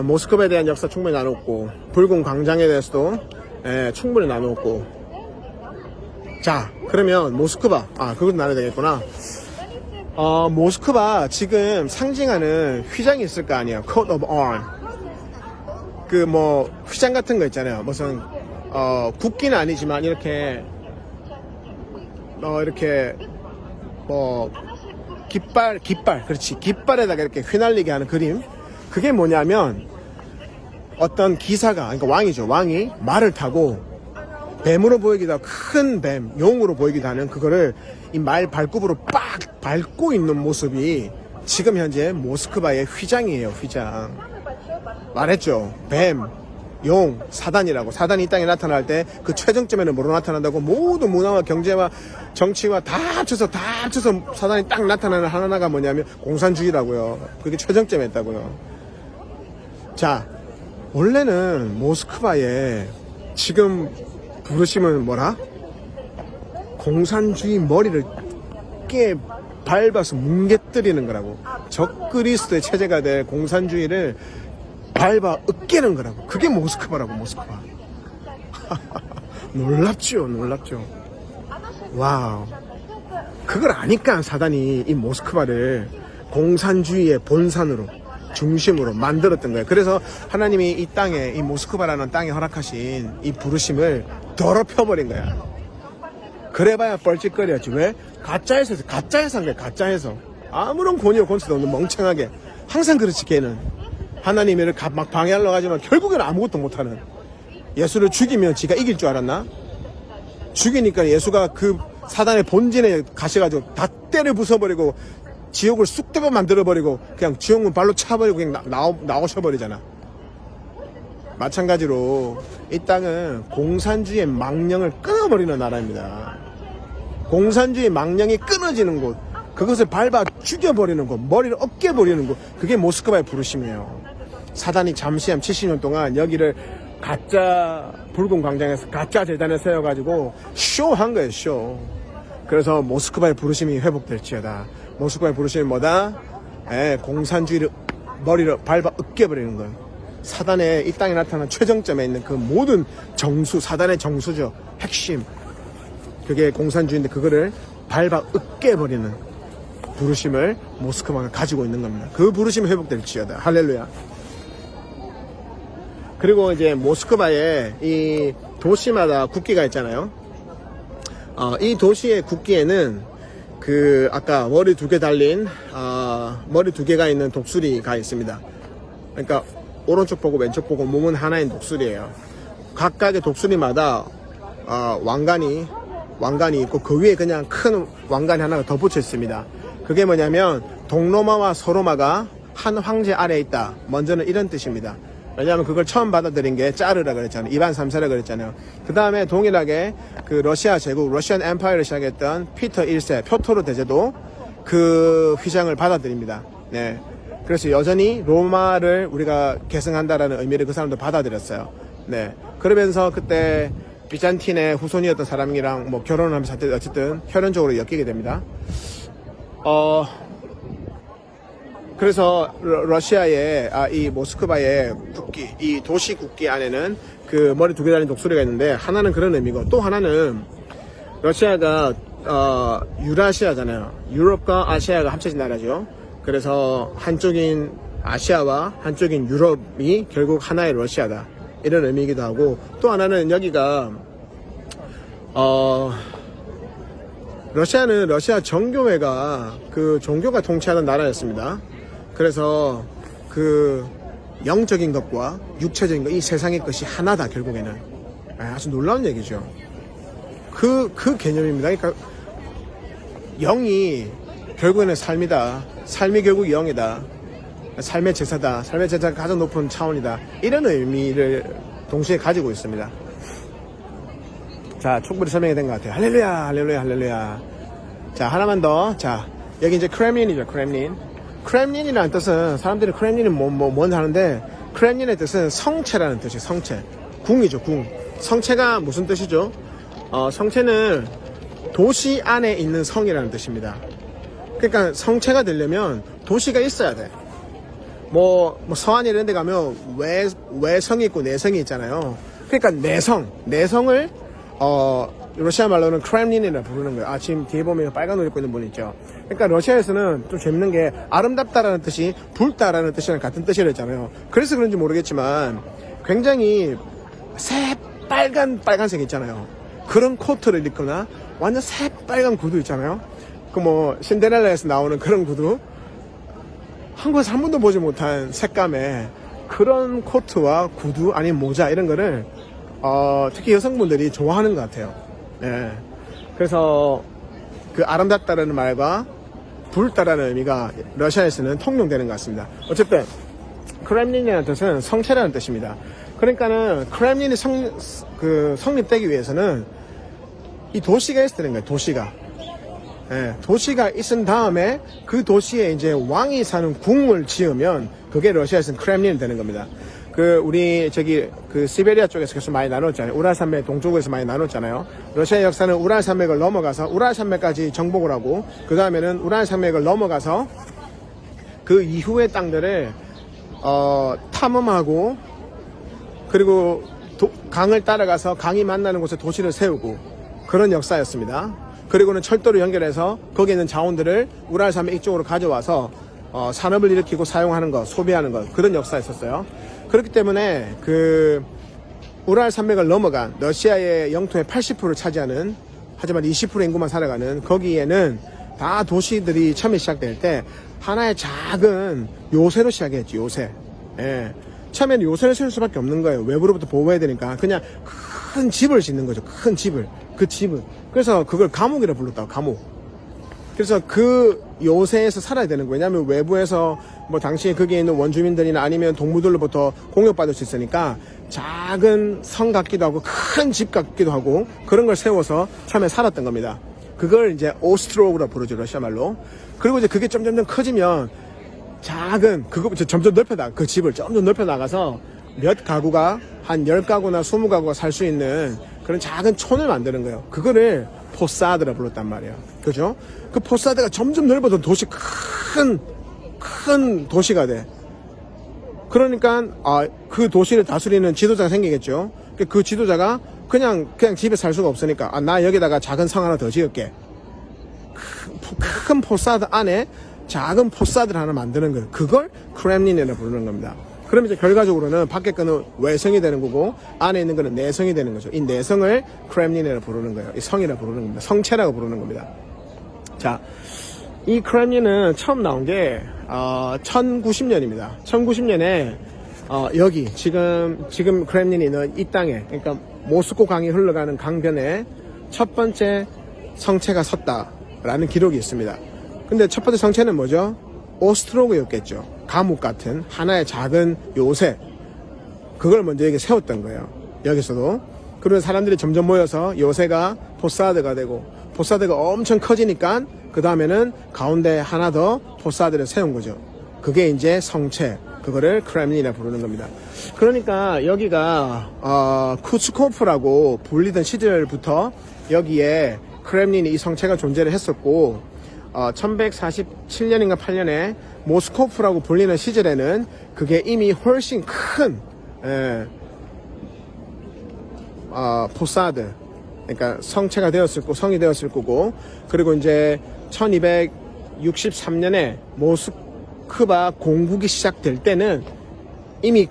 모스크바에 대한 역사 충분히 나눴고 붉은 광장에 대해서도 충분히 나눴고. 자, 그러면 모스크바, 그것도 나눠야 되겠구나. 모스크바 지금 상징하는 휘장이 있을 거 아니에요. coat of arm. 그 뭐 휘장 같은 거 있잖아요. 무슨 국기는 아니지만 이렇게 뭐 깃발, 그렇지, 깃발에다가 이렇게 휘날리게 하는 그림. 그게 뭐냐면 어떤 기사가, 그러니까 왕이죠. 왕이 말을 타고 뱀으로 보이기도 하고 큰 뱀, 용으로 보이기도 하는 그거를 이 말 발굽으로 빡 밟고 있는 모습이 지금 현재 모스크바의 휘장이에요. 휘장. 말했죠. 뱀, 용, 사단이라고. 사단이 이 땅에 나타날 때 그 최정점에는 뭐로 나타난다고? 모든 문화와 경제와 정치와 다 합쳐서 사단이 딱 나타나는 하나가 뭐냐면 공산주의라고요. 그게 최정점에 있다고요. 자, 원래는 모스크바에 지금 부르시면 뭐라? 공산주의 머리를 깨 밟아서 뭉개뜨리는 거라고. 적그리스도의 체제가 될 공산주의를 밟아 으깨는 거라고. 그게 모스크바라고. 모스크바. 놀랍죠. 와우. 그걸 아니까 사단이 이 모스크바를 공산주의의 본산으로, 중심으로 만들었던 거예요. 그래서 하나님이 이 땅에, 이 모스크바라는 땅에 허락하신 이 부르심을 더럽혀버린 거야. 그래봐야 뻘짓거리였지. 왜? 가짜에서 한 거야. 가짜에서. 아무런 권위와 권세도 없는 멍청하게. 항상 그렇지, 걔는. 하나님을 막 방해하려고 하지만 결국에는 아무것도 못하는. 예수를 죽이면 지가 이길 줄 알았나? 죽이니까 예수가 그 사단의 본진에 가셔가지고 다 때를 부숴버리고 지옥을 쑥대고 만들어버리고 그냥 지옥문 발로 차버리고 그냥 나오셔버리잖아. 마찬가지로 이 땅은 공산주의의 망령을 끊어버리는 나라입니다. 공산주의 망령이 끊어지는 곳, 그것을 밟아 죽여버리는 곳, 머리를 어깨버리는 곳, 그게 모스크바의 부르심이에요. 사단이 잠시한 70년 동안 여기를 가짜 붉은 광장에서 가짜 재단을 세워가지고 쇼한 거예요. 쇼. 그래서 모스크바의 부르심이 회복될지어다. 모스크바의 부르심이 뭐다? 공산주의를 머리를 밟아 으깨버리는 거예요. 사단의 이 땅에 나타난 최정점에 있는 그 모든 정수, 사단의 정수죠. 핵심. 그게 공산주의인데 그거를 밟아 으깨버리는 부르심을 모스크바가 가지고 있는 겁니다. 그 부르심이 회복될지어다. 할렐루야. 그리고 이제 모스크바에 이 도시마다 국기가 있잖아요. 이 도시의 국기에는 그 아까 머리 2개 달린 머리 2개가 있는 독수리가 있습니다. 그러니까 오른쪽 보고 왼쪽 보고 몸은 하나인 독수리예요. 각각의 독수리마다 왕관이 있고 그 위에 그냥 큰 왕관이 하나가 덧붙여 있습니다. 그게 뭐냐면 동로마와 서로마가 한 황제 아래에 있다. 먼저는 이런 뜻입니다. 왜냐하면 그걸 처음 받아들인 게 짜르라 그랬잖아요. 이반 3세라 그랬잖아요. 그 다음에 동일하게 그 러시아 제국, 러시안 엠파이어를 시작했던 피터 1세, 표토르 대제도 그 휘장을 받아들입니다. 네. 그래서 여전히 로마를 우리가 계승한다라는 의미를 그 사람도 받아들였어요. 네. 그러면서 그때 비잔틴의 후손이었던 사람이랑 뭐 결혼을 하면서 어쨌든 혈연적으로 엮이게 됩니다. 그래서 러시아의 이 모스크바의 국기, 이 도시 국기 안에는 그 머리 2개 달린 독수리가 있는데 하나는 그런 의미고 또 하나는 러시아가 유라시아잖아요. 유럽과 아시아가 합쳐진 나라죠. 그래서 한쪽인 아시아와 한쪽인 유럽이 결국 하나의 러시아다. 이런 의미이기도 하고 또 하나는 여기가 러시아는 러시아 정교회가 그 종교가 통치하는 나라였습니다. 그래서 그 영적인 것과 육체적인 것, 이 세상의 것이 하나다 결국에는. 아주 놀라운 얘기죠. 그 개념입니다. 그러니까 영이 결국에는 삶이다. 삶이 결국 영이다. 삶의 제사다. 삶의 제사가 가장 높은 차원이다. 이런 의미를 동시에 가지고 있습니다. 자, 충분히 설명이 된 것 같아요. 할렐루야, 할렐루야, 할렐루야. 자, 하나만 더. 자, 여기 이제 크렘린이죠, 크렘린. 크렘린이라는 뜻은 사람들이 크렘린이 뭔 하는데 크렘린의 뜻은 성체라는 뜻이에요. 성체. 궁이죠, 궁. 성체가 무슨 뜻이죠? 성체는 도시 안에 있는 성이라는 뜻입니다. 그러니까 성체가 되려면 도시가 있어야 돼. 뭐 서안 이런 데 가면 외성이 있고 내성이 있잖아요. 그러니까 내성을 러시아 말로는 크렘린이라 부르는 거예요. 지금 뒤에 보면 빨간 옷 입고 있는 분 있죠. 그러니까 러시아에서는 좀 재밌는 게 아름답다라는 뜻이 붉다라는 뜻이랑 같은 뜻이라 했잖아요. 그래서 그런지 모르겠지만 굉장히 빨간색 있잖아요. 그런 코트를 입거나 완전 새빨간 구두 있잖아요. 그 뭐 신데렐라에서 나오는 그런 구두, 한국에서 한 번도 보지 못한 색감의 그런 코트와 구두 아니면 모자 이런 거를 특히 여성분들이 좋아하는 것 같아요. 네. 그래서 그 아름답다라는 말과 붉다라는 의미가 러시아에서는 통용되는 것 같습니다. 어쨌든 크렘린이라는 뜻은 성체라는 뜻입니다. 그러니까는 크렘린이 성립되기 위해서는 이 도시가 있어야 되는 거예요. 도시가. 예, 도시가 있은 다음에 그 도시에 이제 왕이 사는 궁을 지으면 그게 러시아에서는 크렘린이 되는 겁니다. 우리 시베리아 쪽에서 계속 많이 나눴잖아요. 우랄산맥 동쪽에서 많이 나눴잖아요. 러시아 역사는 우랄산맥을 넘어가서 우랄산맥까지 정복을 하고 그 다음에는 우랄산맥을 넘어가서 그 이후의 땅들을 탐험하고 그리고 강을 따라가서 강이 만나는 곳에 도시를 세우고 그런 역사였습니다. 그리고는 철도를 연결해서 거기에 있는 자원들을 우랄산맥 이쪽으로 가져와서 산업을 일으키고 사용하는 것, 소비하는 것 그런 역사였었어요. 그렇기 때문에 우랄산맥을 넘어간 러시아의 영토의 80%를 차지하는 하지만 20% 인구만 살아가는 거기에는 다 도시들이 처음에 시작될 때 하나의 작은 요새로 시작했지. 요새. 예. 처음에는 요새를 세울 수밖에 없는 거예요. 외부로부터 보호해야 되니까 그냥 큰 집을 짓는 거죠. 큰 집을. 그 집을. 그래서 그걸 감옥이라 불렀다고. 감옥. 그래서 그 요새에서 살아야 되는 거예요. 왜냐하면 외부에서 뭐 당시에 거기에 있는 원주민들이나 아니면 동물들로부터 공격받을 수 있으니까 작은 성 같기도 하고 큰 집 같기도 하고 그런 걸 세워서 처음에 살았던 겁니다. 그걸 이제 오스트로그라 부르죠. 러시아 말로. 그리고 이제 그게 점점 커지면 그거부터 점점 그 집을 점점 넓혀 나가서 몇 가구가 한 10가구나 20가구가 살 수 있는 그런 작은 촌을 만드는 거예요. 그거를 포사드라 불렀단 말이에요. 그죠? 그 포사드가 점점 넓어서 큰 도시가 돼. 그러니까, 그 도시를 다스리는 지도자가 생기겠죠. 그 지도자가 그냥 집에 살 수가 없으니까, 나 여기다가 작은 성 하나 더 지을게. 큰 포사드 안에 작은 포사드를 하나 만드는 거예요. 그걸 크렘린이라고 부르는 겁니다. 그럼 이제 결과적으로는 밖에 거는 외성이 되는 거고 안에 있는 거는 내성이 되는 거죠. 이 내성을 크렘린이라고 부르는 거예요. 이 성이라고 부르는 겁니다. 성체라고 부르는 겁니다. 자, 이 크렘린은 처음 나온 게 1090년입니다. 1090년에 여기 지금 크렘린이 있는 이 땅에 그러니까 모스코 강이 흘러가는 강변에 첫 번째 성체가 섰다라는 기록이 있습니다. 근데 첫 번째 성체는 뭐죠? 오스트로그였겠죠. 감옥 같은 하나의 작은 요새. 그걸 먼저 여기 세웠던 거예요. 여기서도. 그리고 사람들이 점점 모여서 요새가 포사드가 되고 포사드가 엄청 커지니까 그 다음에는 가운데 하나 더 포사드를 세운 거죠. 그게 이제 성체. 그거를 크렘린이라 부르는 겁니다. 그러니까 여기가 쿠츠코프라고 불리던 시절부터 여기에 크렘린이 이 성체가 존재를 했었고 1147년인가 8년에 모스코프라고 불리는 시절에는 그게 이미 훨씬 큰 포사드 그러니까 성체가 되었을 거고 성이 되었을 거고 그리고 이제 1263년에 모스크바 공국이 시작될 때는 이미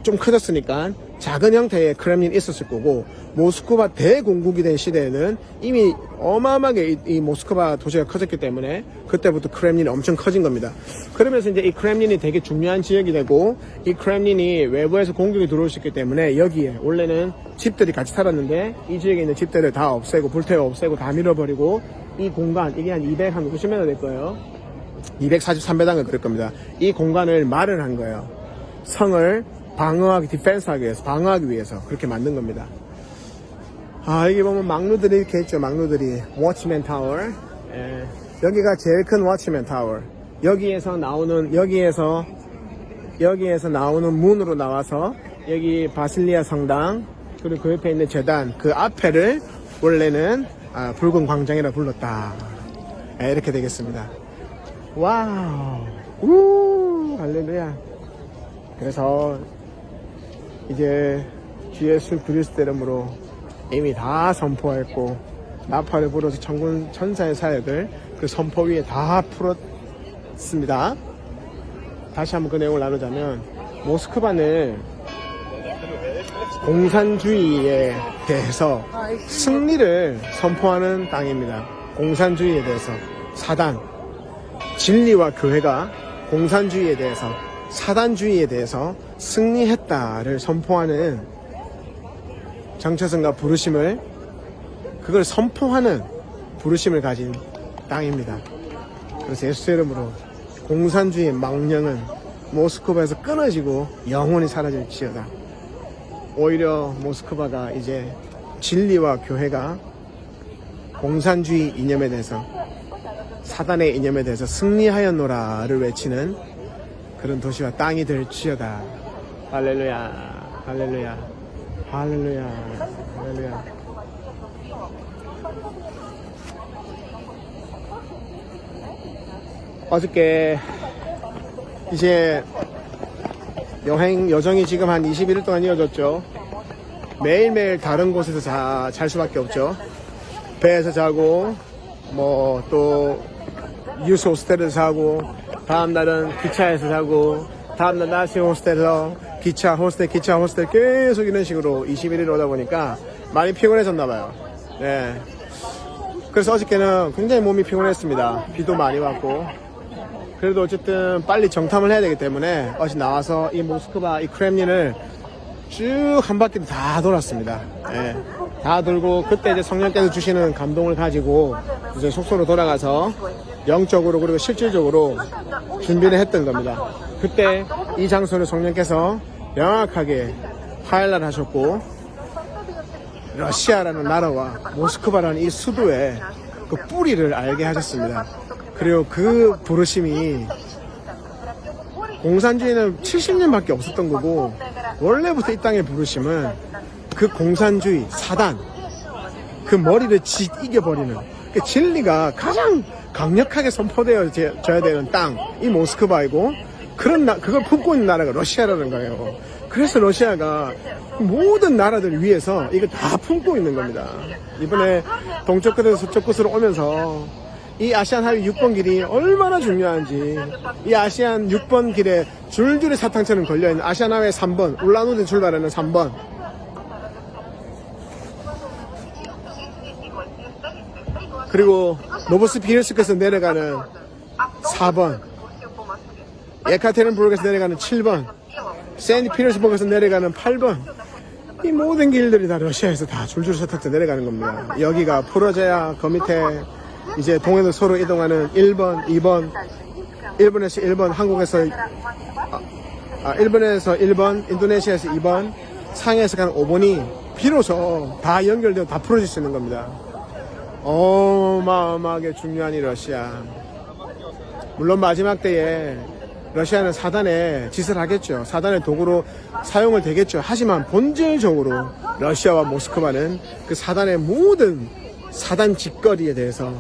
좀 커졌으니까 작은 형태의 크렘린이 있었을 거고 모스크바 대공국이 된 시대에는 이미 어마어마하게 이 모스크바 도시가 커졌기 때문에 그때부터 크렘린이 엄청 커진 겁니다. 그러면서 이제 이 크렘린이 되게 중요한 지역이 되고 이 크렘린이 외부에서 공격이 들어올 수 있기 때문에 여기에 원래는 집들이 같이 살았는데 이 지역에 있는 집들을 다 없애고 불태워 없애고 다 밀어버리고 이 공간 이게 한 250m 될 거예요. 243배당을 그럴 겁니다. 이 공간을 마련한 거예요. 성을 디펜스하기 위해서 방어하기 위해서 그렇게 만든 겁니다. 여기 보면 막루들이 이렇게 있죠. 막루들이 워치맨 타워. 여기가 제일 큰 워치맨 타워. 여기에서 나오는 문으로 나와서 여기 바실리아 성당 그리고 그 옆에 있는 제단 그 앞에를 원래는 붉은 광장이라 불렀다. 이렇게 되겠습니다. 와우. 할렐루야. 그래서 이제 주 예수 그리스도 이름으로 이미 다 선포했고 나팔을 불어서 천군 천사의 사역을 그 선포 위에 다 풀었습니다. 다시 한번 그 내용을 나누자면 모스크바는 공산주의에 대해서 승리를 선포하는 땅입니다. 공산주의에 대해서 사단 진리와 교회가 공산주의에 대해서 사단주의에 대해서 승리했다를 선포하는 정체성과 부르심을 그걸 선포하는 부르심을 가진 땅입니다. 그래서 예수 이름으로 공산주의의 망령은 모스크바에서 끊어지고 영원히 사라질지어다. 오히려 모스크바가 이제 진리와 교회가 공산주의 이념에 대해서, 사단의 이념에 대해서 승리하였노라를 외치는 그런 도시와 땅이 될지어다. 할렐루야, 할렐루야, 할렐루야, 할렐루야. 어저께 이제 여정이 지금 한 21일 동안 이어졌죠. 매일매일 다른 곳에서 잘 수밖에 없죠. 배에서 자고, 뭐 또 유스 호스텔에서 자고, 다음날은 기차에서 자고, 다음날 날씨 호스텔에서 기차 호스텔 계속 이런 식으로 21일 오다 보니까 많이 피곤해졌나봐요. 네. 그래서 어저께는 굉장히 몸이 피곤했습니다. 비도 많이 왔고. 그래도 어쨌든 빨리 정탐을 해야 되기 때문에 어제 나와서 이 모스크바, 이 크렘린을 쭉 한 바퀴 다 돌았습니다. 예, 다 돌고 그때 이제 성령께서 주시는 감동을 가지고 이제 숙소로 돌아가서 영적으로 그리고 실질적으로 준비를 했던 겁니다. 그때 이 장소를 성령께서 명확하게 하이라이트 하셨고, 러시아라는 나라와 모스크바라는 이 수도의 그 뿌리를 알게 하셨습니다. 그리고 그 부르심이, 공산주의는 70년밖에 없었던 거고, 원래부터 이 땅의 부르심은 그 공산주의, 사단, 그 머리를 이겨버리는, 그 진리가 가장 강력하게 선포되어져야 되는 땅, 이 모스크바이고, 그걸 품고 있는 나라가 러시아라는 거예요. 그래서 러시아가 모든 나라들 위해서 이걸 다 품고 있는 겁니다. 이번에 동쪽 끝에서 서쪽 끝으로 오면서 이 아시안 하위 6번 길이 얼마나 중요한지, 이 아시안 6번 길에 줄줄이 사탕처럼 걸려있는 아시안 하위 3번, 울란우드 출발하는 3번, 그리고 노보스피르스크에서 내려가는 4번, 예카테린부르크에서 내려가는 7번, 세인트피터스버그에서 내려가는 8번, 이 모든 길들이 다 러시아에서 다 줄줄 서탁져 내려가는 겁니다. 여기가 포로제야, 그 밑에 이제 동해도 서로 이동하는 1번, 2번, 일본에서 1번, 한국에서 일본에서 1번, 인도네시아에서 2번, 상해에서 가는 5번이 비로소 다 연결되어 다 풀어질 수 있는 겁니다. 어마어마하게 중요한 이 러시아. 물론 마지막 때에 러시아는 사단의 짓을 하겠죠. 사단의 도구로 사용을 되겠죠. 하지만 본질적으로 러시아와 모스크바는 그 사단의 모든 사단 짓거리에 대해서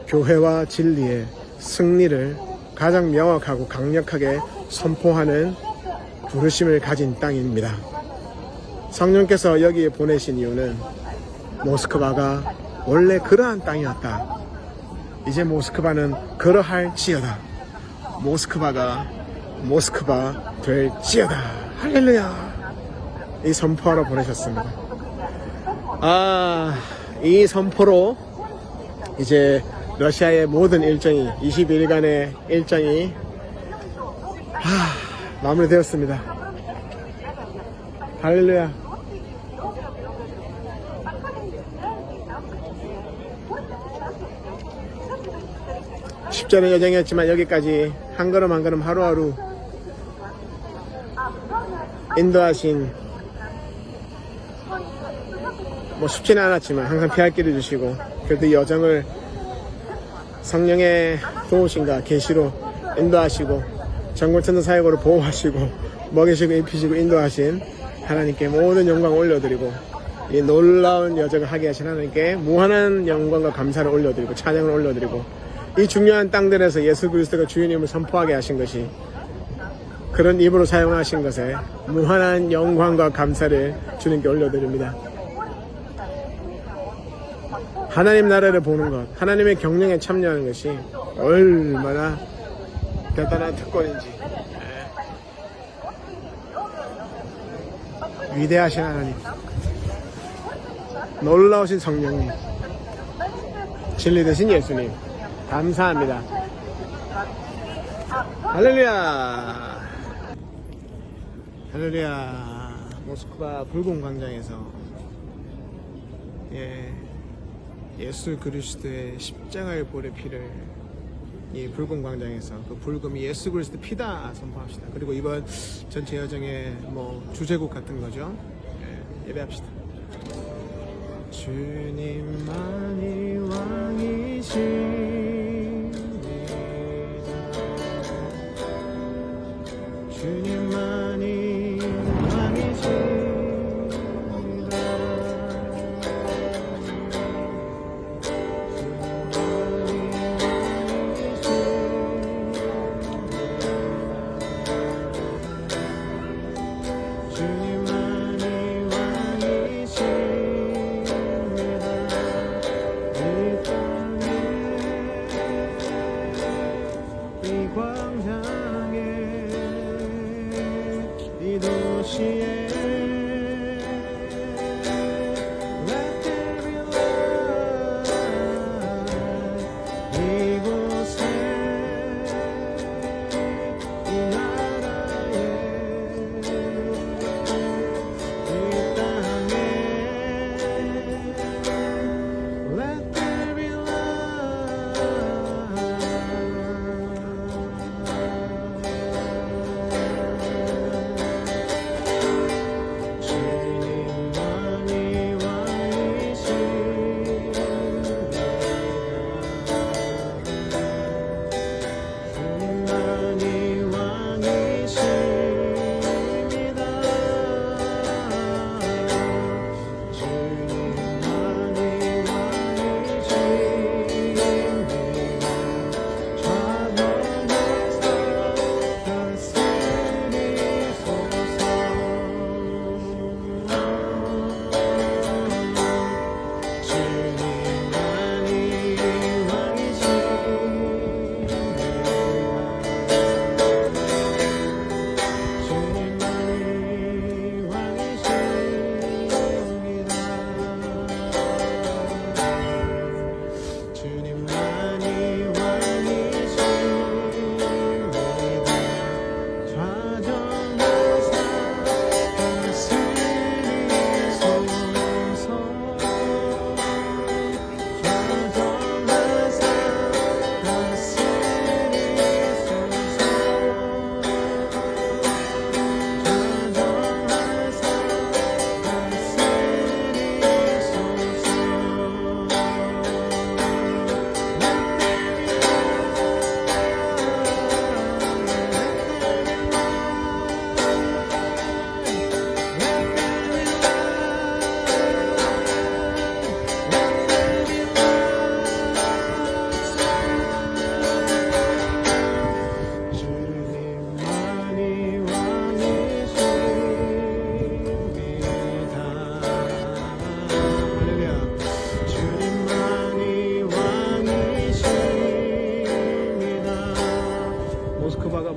교회와 진리의 승리를 가장 명확하고 강력하게 선포하는 부르심을 가진 땅입니다. 성령께서 여기에 보내신 이유는 모스크바가 원래 그러한 땅이었다. 이제 모스크바는 그러할지어다. 모스크바가 모스크바 될지어다. 할렐루야. 이 선포하러 보내셨습니다. 이 선포로 이제 러시아의 모든 일정이, 21일간의 일정이 마무리되었습니다. 할렐루야. 쉽지 않은 여정이었지만 여기까지 한 걸음 한 걸음 하루하루 인도하신, 뭐 쉽지는 않았지만 항상 피할 길을 주시고, 그래도 이 여정을 성령의 도우심과 계시로 인도하시고, 정글천도 사역으로 보호하시고, 먹이시고 입히시고 인도하신 하나님께 모든 영광을 올려드리고, 이 놀라운 여정을 하게 하신 하나님께 무한한 영광과 감사를 올려드리고 찬양을 올려드리고, 이 중요한 땅들에서 예수 그리스도가 주님을 선포하게 하신 것이, 그런 입으로 사용하신 것에 무한한 영광과 감사를 주님께 올려드립니다. 하나님 나라를 보는 것, 하나님의 경영에 참여하는 것이 얼마나 대단한 특권인지, 위대하신 하나님, 놀라우신 성령님, 진리 되신 예수님, 감사합니다. 할렐루야. 할렐루야. 모스크바 불공 광장에서 예수 그리스도의 십자가의 보혈의 피를 이 불금 광장에서, 그 불금이 예수 그리스도 피다 선포합시다. 그리고 이번 전체 여정의 뭐 주제곡 같은 거죠. 예배합시다. 주님만이 왕이십니다. 주님만이 왕이십니다.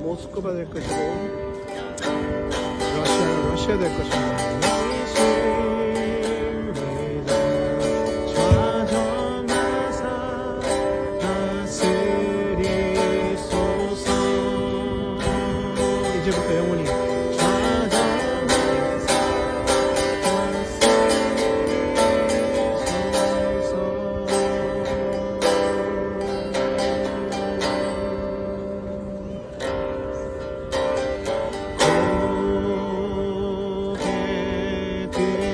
모스크바 될 것이고 러시아 될 것입니다. 이제부터 영원히 그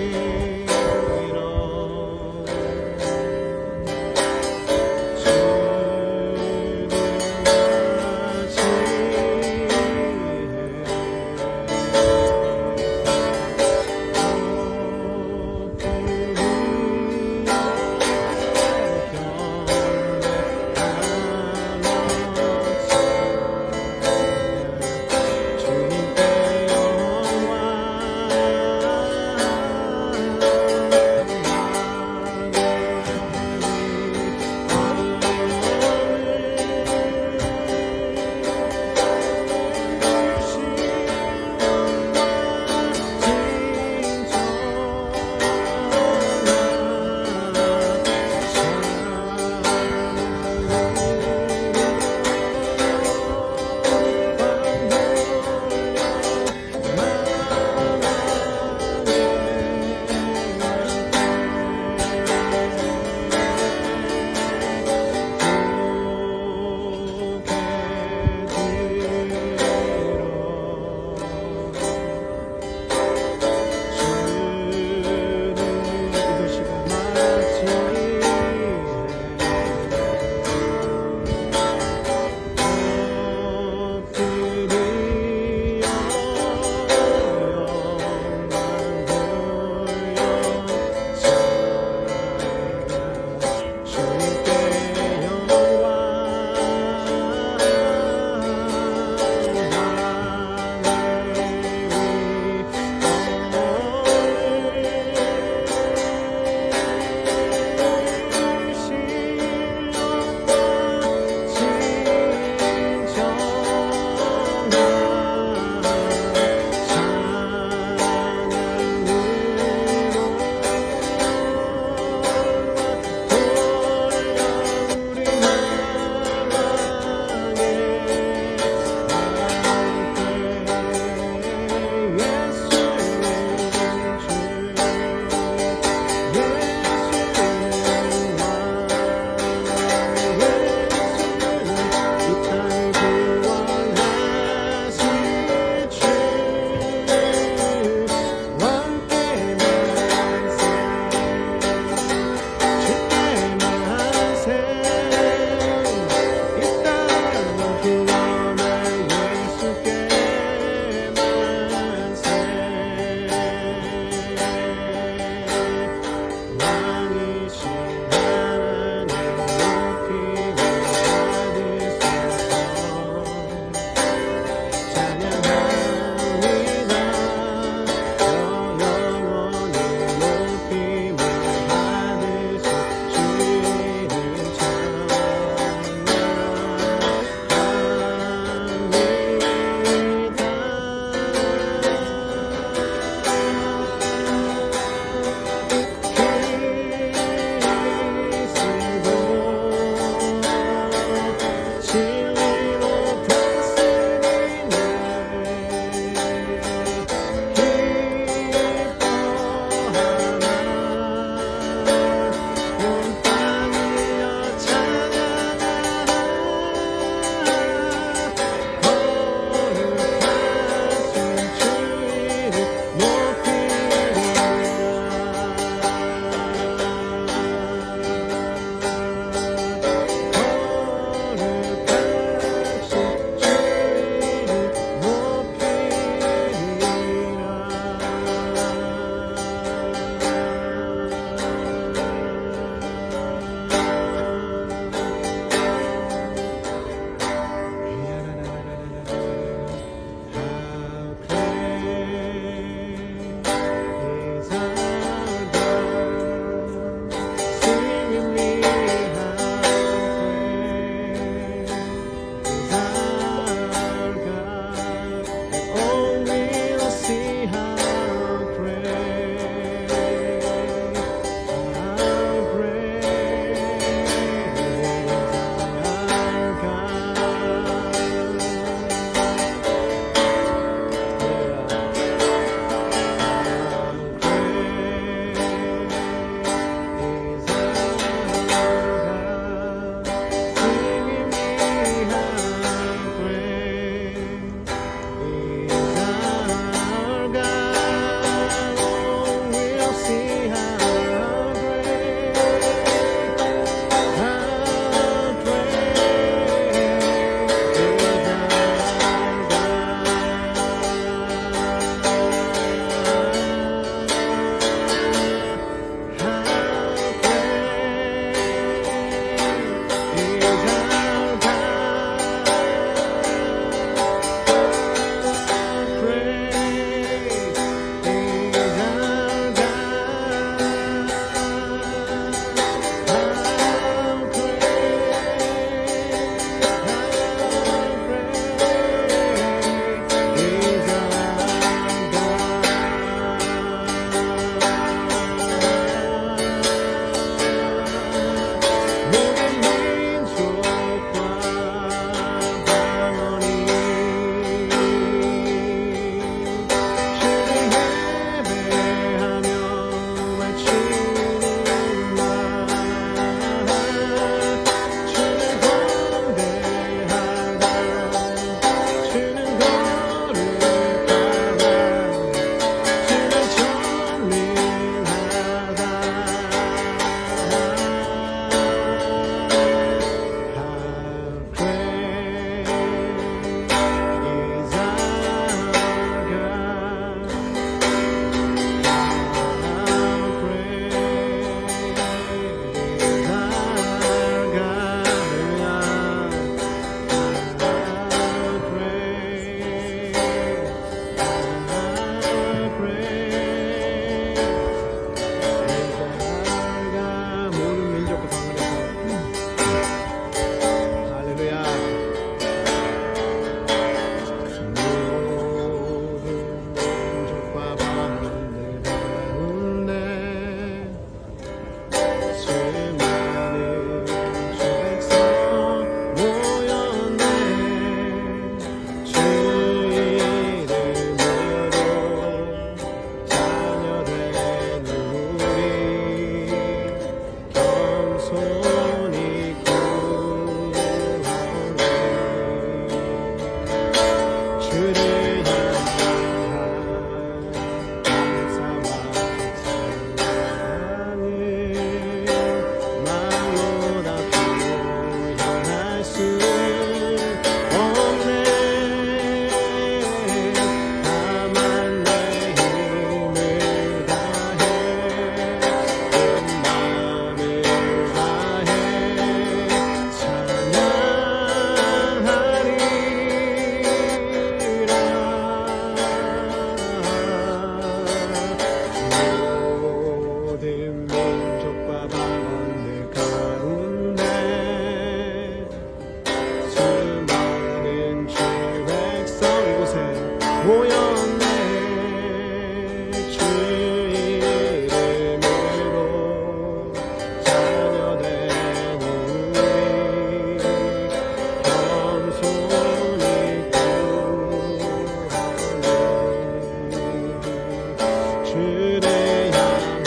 주를 향한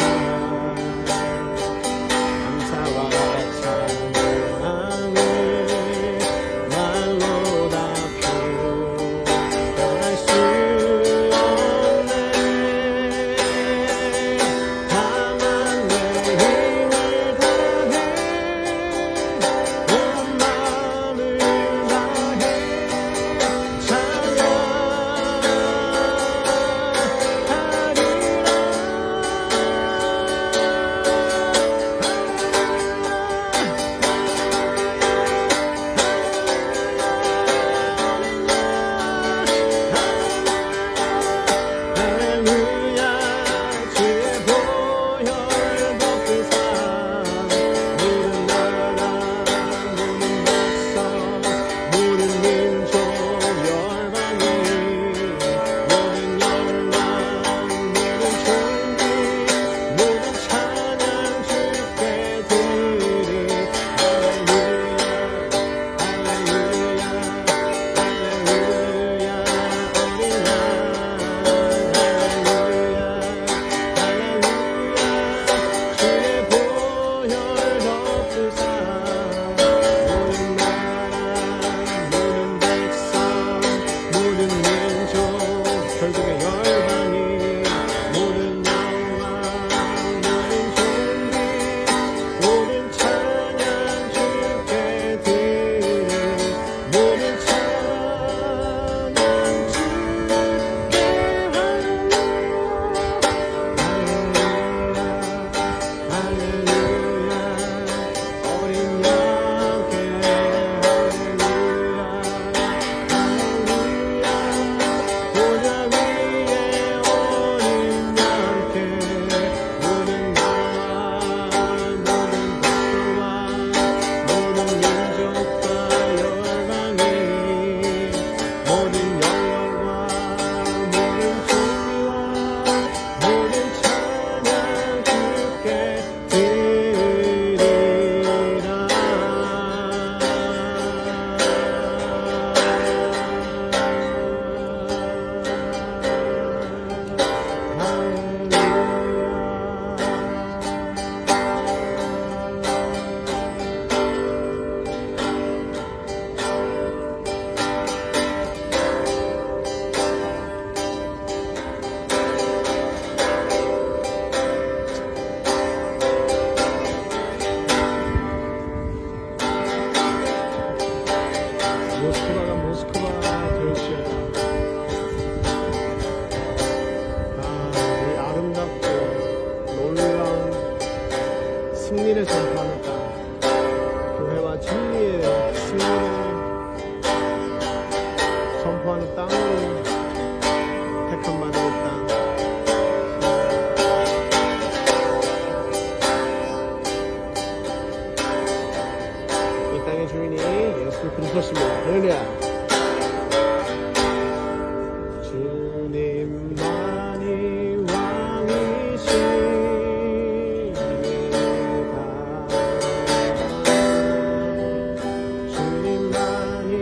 감사와 찬양을 말로 다 표현할 수 없네. 다만 내 힘을 다해 온 마음을 다해 할렐루야 주의 보혈 덮으사 모든 나라 모든 백성 모든 민족 열방이 모든 영광 모든 존귀 모든 찬양 주께 드리리 할렐루야 할렐루야 할렐루야 어린 양 주의 보혈 덮으사 모든 나라 모든 백성 모든 민족 결국에 열방이 모든 영광 모든 존귀 모든 찬양 주께 드리리 모든 찬양 주께 할렐루야 어린 양께 할렐루야 보좌 위에 어린 양께 모든 나라 모든 백성과 모든 민족과 열방이 모든 영광과 모든 존귀와 모든 찬양 주께 드리라 모스크바가 모스크바 되었시다. 이 아름답고 놀라운 승리를 선포하는 땅, 교회와 진리의 승리를 선포하는 땅으로 택함 받은 땅. 이 땅의 주인이 예수 그리스도십니다. 할렐루야. 주님만이 왕이십니다. 주님만이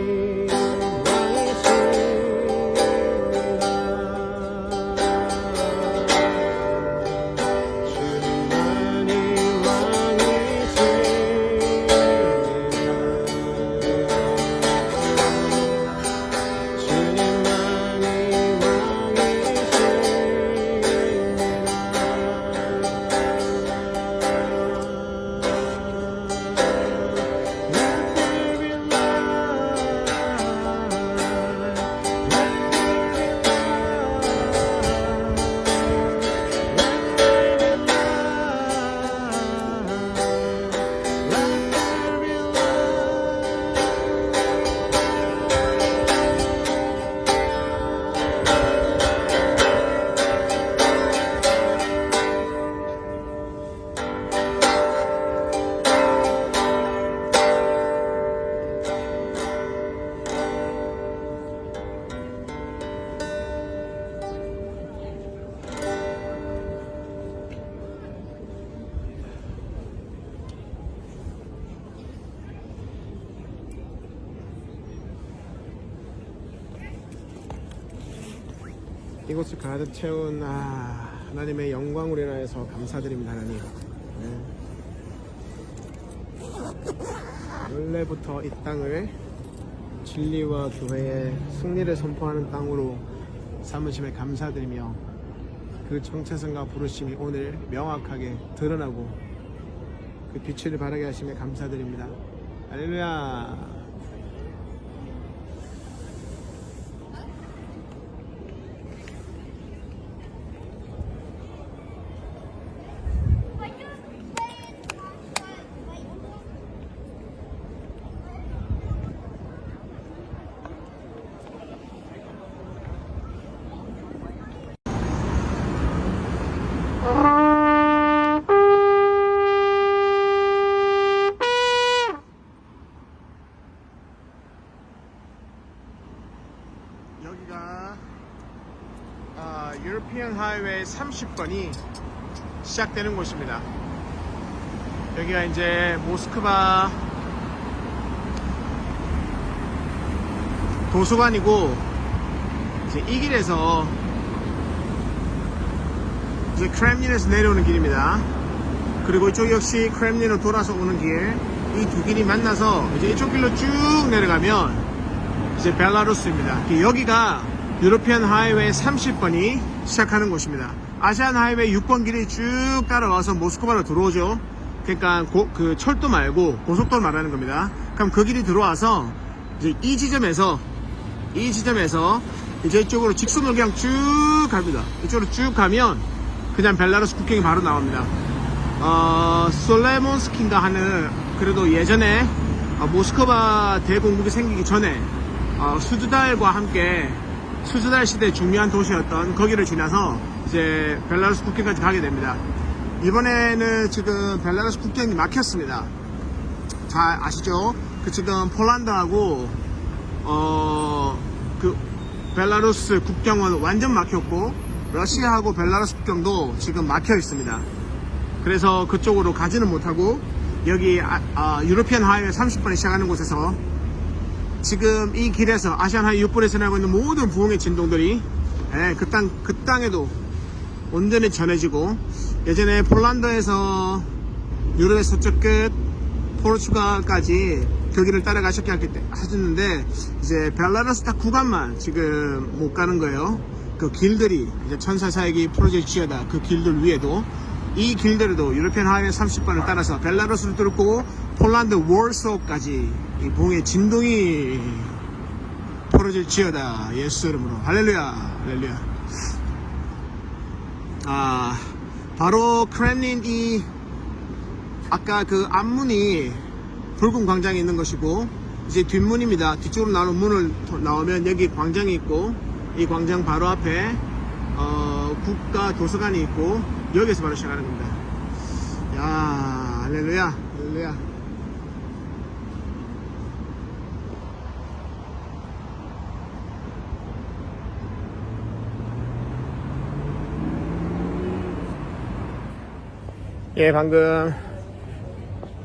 이곳을 가득 채운 하나님의 영광으로 인하여서 감사드립니다. 하나님. 원래부터 이 땅을 진리와 교회의 승리를 선포하는 땅으로 삼으심에 감사드리며 그 정체성과 부르심이 오늘 명확하게 드러나고 그 빛을 발하게 하심에 감사드립니다. 할렐루야. 여기가 유로피언 하이웨이 30번이 시작되는 곳입니다. 여기가 이제 모스크바 도서관이고, 이제 이 길에서 이제 크렘린에서 내려오는 길입니다. 그리고 이쪽 역시 크렘린으로 돌아서 오는 길, 이 두 길이 만나서 이제 이쪽 길로 쭉 내려가면 이제 벨라루스입니다. 여기가 유로피안 하이웨이 30번이 시작하는 곳입니다. 아시안 하이웨이 6번 길이 쭉 따라와서 모스크바로 들어오죠. 그러니까 그 철도 말고 고속도로 말하는 겁니다. 그럼 그 길이 들어와서 이제 이 지점에서 이제 이쪽으로 직선으로 그냥 쭉 갑니다. 이쪽으로 쭉 가면 그냥 벨라루스 국경이 바로 나옵니다. 솔레몬스키인가 하는, 그래도 예전에 모스크바 대공국이 생기기 전에 수즈달과 함께 수즈달 시대의 중요한 도시였던 거기를 지나서 이제 벨라루스 국경까지 가게 됩니다. 이번에는 지금 벨라루스 국경이 막혔습니다. 잘 아시죠? 그 지금 폴란드하고 그 벨라루스 국경은 완전 막혔고, 러시아하고 벨라루스 국경도 지금 막혀 있습니다. 그래서 그쪽으로 가지는 못하고 여기 유로피안 하이웨이 30번에 시작하는 곳에서 지금 이 길에서 아시안 하이웨이 6번에서 나고 있는 모든 부흥의 진동들이 그 땅에도 온전히 전해지고, 예전에 폴란드에서 유럽의 서쪽 끝 포르투갈까지 그 길을 하셨는데 이제 벨라루스 딱 구간만 지금 못 가는 거예요. 그 길들이 이제 천사사역이 프로젝트지어다 그 길들 위에도, 이 길들에도 유로피안 하이웨이 30번을 따라서 벨라루스를 뚫고 폴란드 월소까지 이 봉의 진동이 벌어질지어다. 예수 이름으로 할렐루야, 할렐루야. 바로 크렘린, 이 아까 그 앞문이 붉은 광장이 있는 것이고, 이제 뒷문입니다. 뒤쪽으로 나오는 문을 나오면 여기 광장이 있고, 이 광장 바로 앞에 국가 도서관이 있고, 여기서 바로 시작하는 겁니다. 야, 할렐루야, 할렐루야. 예, 방금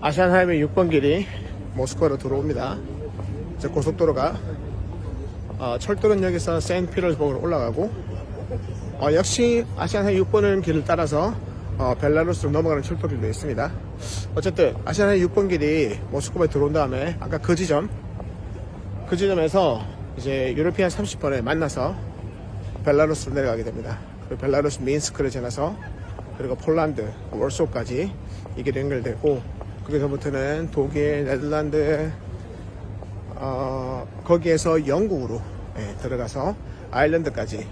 아시안 하이웨이 6번 길이 모스크바로 들어옵니다. 이제 고속도로가 철도는 여기서 세인트피터스버그로 올라가고, 역시 아시안 하이웨이 6번은 길을 따라서 벨라루스로 넘어가는 철도길도 있습니다. 어쨌든 아시안 하이웨이 6번 길이 모스크바에 들어온 다음에 아까 그 지점에서 이제 유로피안 30번에 만나서 벨라루스로 내려가게 됩니다. 그리고 벨라루스 민스크를 지나서 그리고 폴란드 월소까지 이 길이 연결되고, 거기서부터는 독일, 네덜란드, 거기에서 영국으로 들어가서 아일랜드까지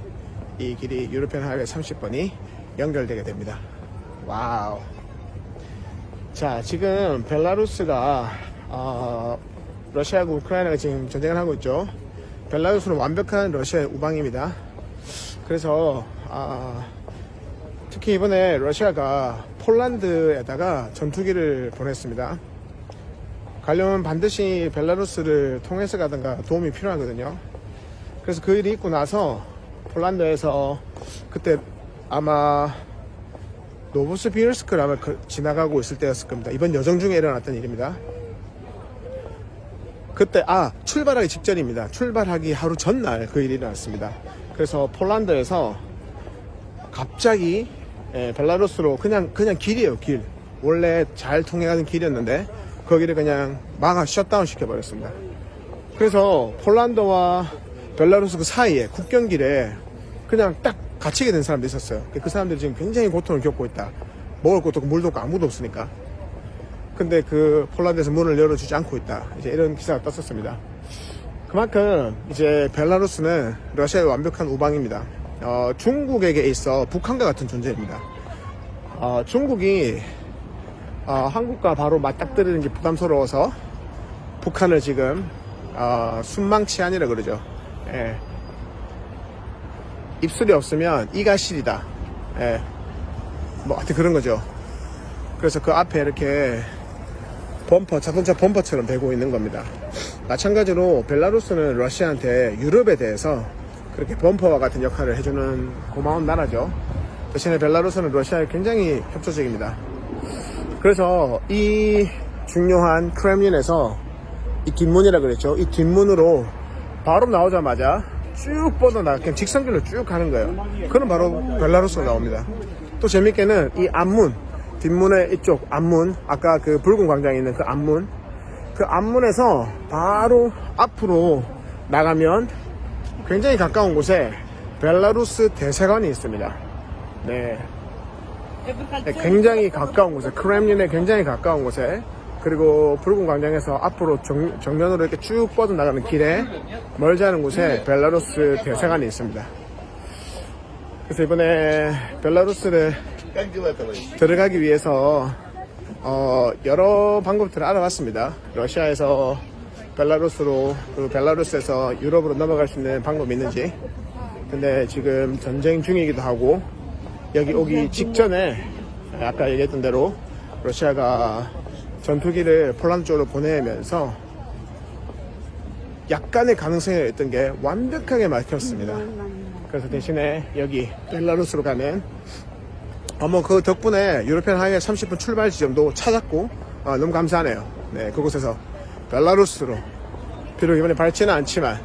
이 길이 유로피안 하이웨이 30번이 연결되게 됩니다. 와우. 자, 지금 벨라루스가 러시아하고 우크라이나가 지금 전쟁을 하고 있죠. 벨라루스는 완벽한 러시아의 우방입니다. 그래서 특히 이번에 러시아가 폴란드에다가 전투기를 보냈습니다. 가려면 반드시 벨라루스를 통해서 가든가 도움이 필요하거든요. 그래서 그 일이 있고 나서 폴란드에서 그때 아마 노보스비르스크를 아마 지나가고 있을 때였을 겁니다. 이번 여정 중에 일어났던 일입니다. 그때 출발하기 직전입니다. 출발하기 하루 전날 그 일이 일어났습니다. 그래서 폴란드에서 갑자기 예, 벨라루스로 그냥 길이에요, 길. 원래 잘 통행하는 길이었는데 거기를 그냥 셧다운 시켜버렸습니다. 그래서 폴란드와 벨라루스 그 사이에 국경길에 그냥 딱 갇히게 된 사람도 있었어요. 그 사람들이 지금 굉장히 고통을 겪고 있다. 먹을 것도 없고 물도 없고 아무도 없으니까. 근데 그 폴란드에서 문을 열어주지 않고 있다. 이제 이런 기사가 떴었습니다. 그만큼 이제 벨라루스는 러시아의 완벽한 우방입니다. 중국에게 있어 북한과 같은 존재입니다. 중국이 한국과 바로 맞닥뜨리는 게 부담스러워서 북한을 지금 순망치안이라 그러죠. 예. 입술이 없으면 이가 시리다. 예. 뭐 하여튼 그런 거죠. 그래서 그 앞에 이렇게 자동차 범퍼처럼 대고 있는 겁니다. 마찬가지로 벨라루스는 러시아한테 유럽에 대해서 그렇게 범퍼와 같은 역할을 해주는 고마운 나라죠. 대신에 벨라루스는 러시아에 굉장히 협조적입니다. 그래서 이 중요한 크렘린에서 이 뒷문이라 그랬죠. 이 뒷문으로 바로 나오자마자 쭉 뻗어나 그냥 직선길로 쭉 가는 거예요. 그럼 바로 벨라루스가 나옵니다. 또 재밌게는 이 앞문, 뒷문의 이쪽 앞문, 아까 그 붉은 광장에 있는 그 앞문에서 바로 앞으로 나가면 굉장히 가까운 곳에 벨라루스 대사관이 있습니다. 네. 굉장히 가까운 곳에, 크렘린에 굉장히 가까운 곳에, 그리고 붉은 광장에서 앞으로 정면으로 이렇게 쭉 뻗어나가는 길에 멀지 않은 곳에 벨라루스 대사관이 있습니다. 그래서 이번에 벨라루스를 들어가기 위해서 여러 방법들을 알아봤습니다. 러시아에서 벨라루스로, 그리고 벨라루스에서 유럽으로 넘어갈 수 있는 방법이 있는지. 근데 지금 전쟁 중이기도 하고 여기 오기 직전에 아까 얘기했던 대로 러시아가 전투기를 폴란드 쪽으로 보내면서 약간의 가능성이 있던 게 완벽하게 막혔습니다. 그래서 대신에 여기 벨라루스로 가는 그 덕분에 유로피안 하이웨이 30분 출발 지점도 찾았고 너무 감사하네요. 네, 그곳에서 벨라루스로 비록 이번에 밟지는 않지만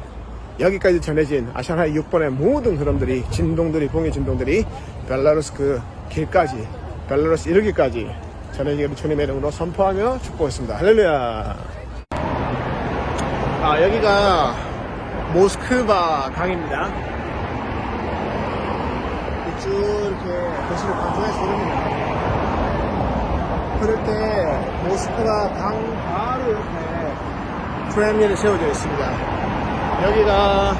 여기까지 전해진 아시아나이 6번의 모든 흐름들이, 진동들이, 봉의 진동들이 벨라루스 그 길까지, 벨라루스 이르기까지 전해지기를 주님의 이름으로 선포하며 축복했습니다. 할렐루야. 여기가 모스크바 강입니다. 쭉 이렇게 도시를 관통해서 흐릅니다. 그럴 때 모스크바 강 바로 이렇게 크렘린이 세워져 있습니다. 여기가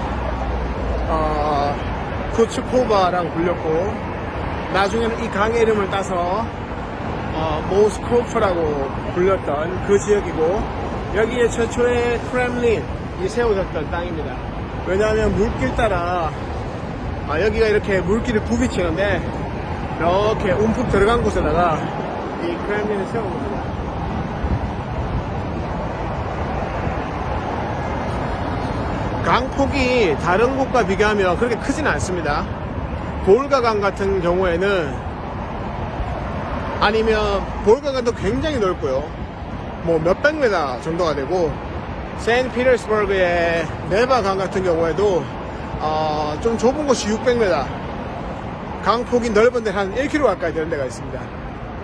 쿠츠코바라고 불렸고 나중에는 이 강의 이름을 따서 모스코프라고 불렸던 그 지역이고 여기에 최초의 크렘린이 세워졌던 땅입니다. 왜냐하면 물길 따라 여기가 이렇게 물길이 부비치는데 이렇게 움푹 들어간 곳에다가 이 크렘린을 세운 겁니다. 강폭이 다른 곳과 비교하면 그렇게 크진 않습니다. 볼가강 같은 경우에는 아니면 볼가강도 굉장히 넓고요. 뭐 몇백 메다 정도가 되고 세인트피터스버그의 네바강 같은 경우에도 좀 좁은 곳이 600m, 강폭이 넓은 데 한 1km 가까이 되는 데가 있습니다.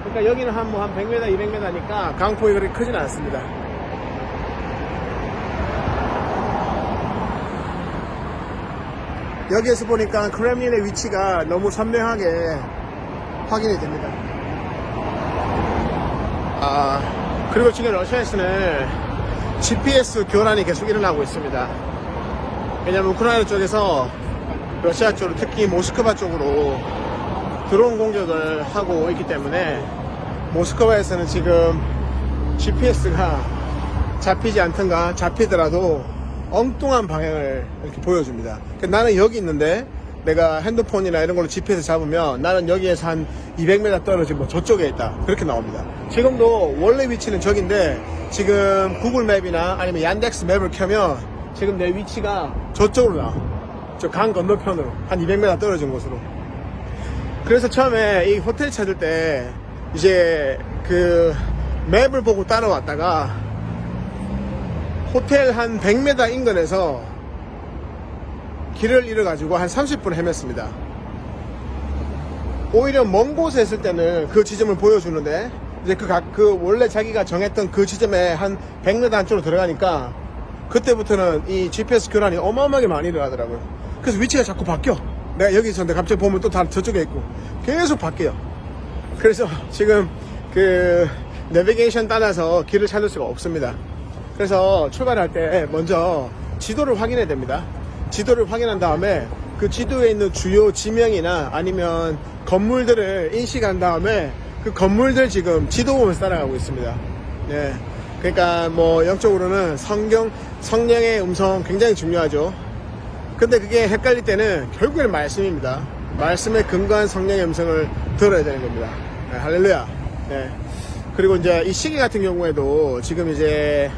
그러니까 여기는 한 100m, 200m니까 강폭이 그렇게 크진 않습니다. 여기에서 보니까 크렘린의 위치가 너무 선명하게 확인이 됩니다. 그리고 지금 러시아에서는 GPS 교란이 계속 일어나고 있습니다. 왜냐면 우크라이나 쪽에서 러시아 쪽으로, 특히 모스크바 쪽으로 드론 공격을 하고 있기 때문에 모스크바에서는 지금 GPS가 잡히지 않던가 잡히더라도 엉뚱한 방향을 이렇게 보여줍니다. 나는 여기 있는데 내가 핸드폰이나 이런 걸로 GPS 잡으면 나는 여기에서 한 200m 떨어진 뭐 저쪽에 있다, 그렇게 나옵니다. 지금도 원래 위치는 저긴데 지금 구글 맵이나 아니면 얀덱스 맵을 켜면 지금 내 위치가 저쪽으로 나와. 저 강 건너편으로 한 200m 떨어진 곳으로. 그래서 처음에 이 호텔 찾을 때 이제 그 맵을 보고 따라왔다가 호텔 한 100m 인근에서 길을 잃어가지고 한 30분 헤맸습니다. 오히려 먼 곳에 있을 때는 그 지점을 보여주는데 이제 그 원래 자기가 정했던 그 지점에 한 100m 안쪽으로 들어가니까 그때부터는 이 GPS 교란이 어마어마하게 많이 일어나더라고요. 그래서 위치가 자꾸 바뀌어. 내가 여기 있었는데 갑자기 보면 또 다 저쪽에 있고 계속 바뀌어요. 그래서 지금 그 내비게이션 따라서 길을 찾을 수가 없습니다. 그래서 출발할 때 먼저 지도를 확인해야 됩니다. 지도를 확인한 다음에 그 지도에 있는 주요 지명이나 아니면 건물들을 인식한 다음에 그 건물들 지금 지도 보면서 따라가고 있습니다. 네. 그러니까 뭐 영적으로는 성령의 음성 굉장히 중요하죠. 근데 그게 헷갈릴 때는 결국엔 말씀입니다. 말씀에 근거한 성령의 음성을 들어야 되는 겁니다. 네, 할렐루야. 네. 그리고 이제 이 시계 같은 경우에도 지금 이제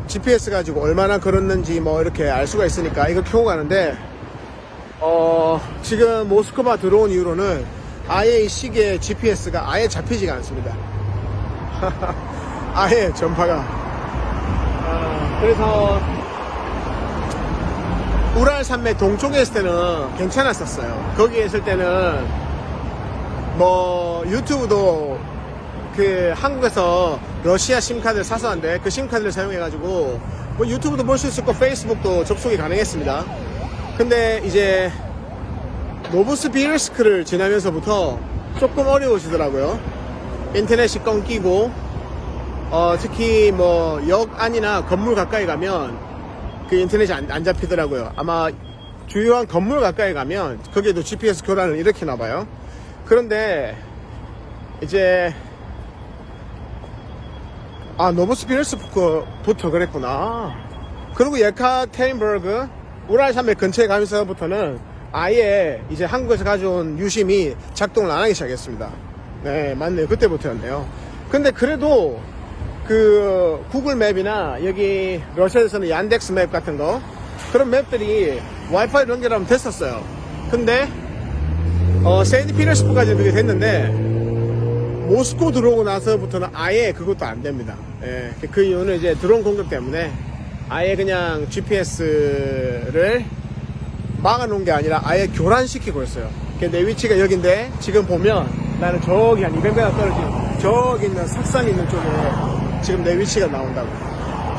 GPS 가지고 얼마나 걸었는지 뭐 이렇게 알 수가 있으니까 이거 켜고 가는데 지금 모스크바 들어온 이후로는 아예 이 시계 GPS가 아예 잡히지가 않습니다. 아예 전파가 그래서 우랄 산맥 동쪽에 있을 때는 괜찮았었어요. 거기에 있을 때는 뭐 유튜브도 그 한국에서 러시아 심카드를 사서 한데 그 심카드를 사용해가지고 뭐 유튜브도 볼 수 있었고 페이스북도 접속이 가능했습니다. 근데 이제 노브스비르스크를 지나면서부터 조금 어려워지더라고요. 인터넷이 끊기고 특히 뭐 역 안이나 건물 가까이 가면 그 인터넷이 안 잡히더라고요. 아마 주요한 건물 가까이 가면 거기에도 GPS 교란을 일으키나 봐요. 그런데 이제 노브스비르스크부터 그랬구나. 그리고 예카테린버그 우랄 산맥 근처에 가면서부터는 아예 이제 한국에서 가져온 유심이 작동을 안 하기 시작했습니다. 네, 맞네요. 그때부터였네요. 근데 그래도 그 구글 맵이나 여기 러시아에서는 얀덱스 맵 같은 거 그런 맵들이 와이파이로 연결하면 됐었어요. 근데 세인트피터스부르크까지 그게 됐는데 모스코 들어오고 나서부터는 아예 그것도 안 됩니다. 예, 그 이유는 이제 드론 공격 때문에 아예 그냥 GPS를 막아놓은 게 아니라 아예 교란시키고 있어요. 내 위치가 여긴데 지금 보면 나는 저기 한 200m 떨어진 저기 있는 석산 있는 쪽에 지금 내 위치가 나온다고.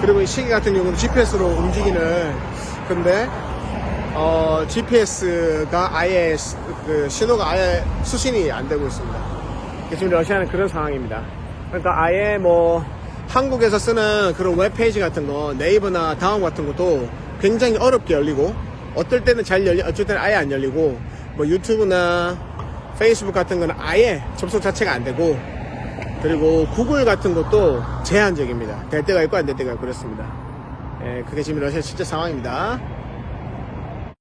그리고 이 시계 같은 경우는 GPS로 움직이는 근데 GPS가 아예 그 신호가 아예 수신이 안 되고 있습니다. 지금 러시아는 그런 상황입니다. 그러니까 아예 뭐 한국에서 쓰는 그런 웹페이지 같은 거 네이버나 다음 같은 것도 굉장히 어렵게 열리고 어떨 때는 잘 열리 어쩔 때는 아예 안 열리고 뭐 유튜브나 페이스북 같은 거는 아예 접속 자체가 안 되고 그리고 구글 같은 것도 제한적입니다. 될 때가 있고 안 될 때가 있고 그렇습니다. 예, 그게 지금 러시아 실제 상황입니다.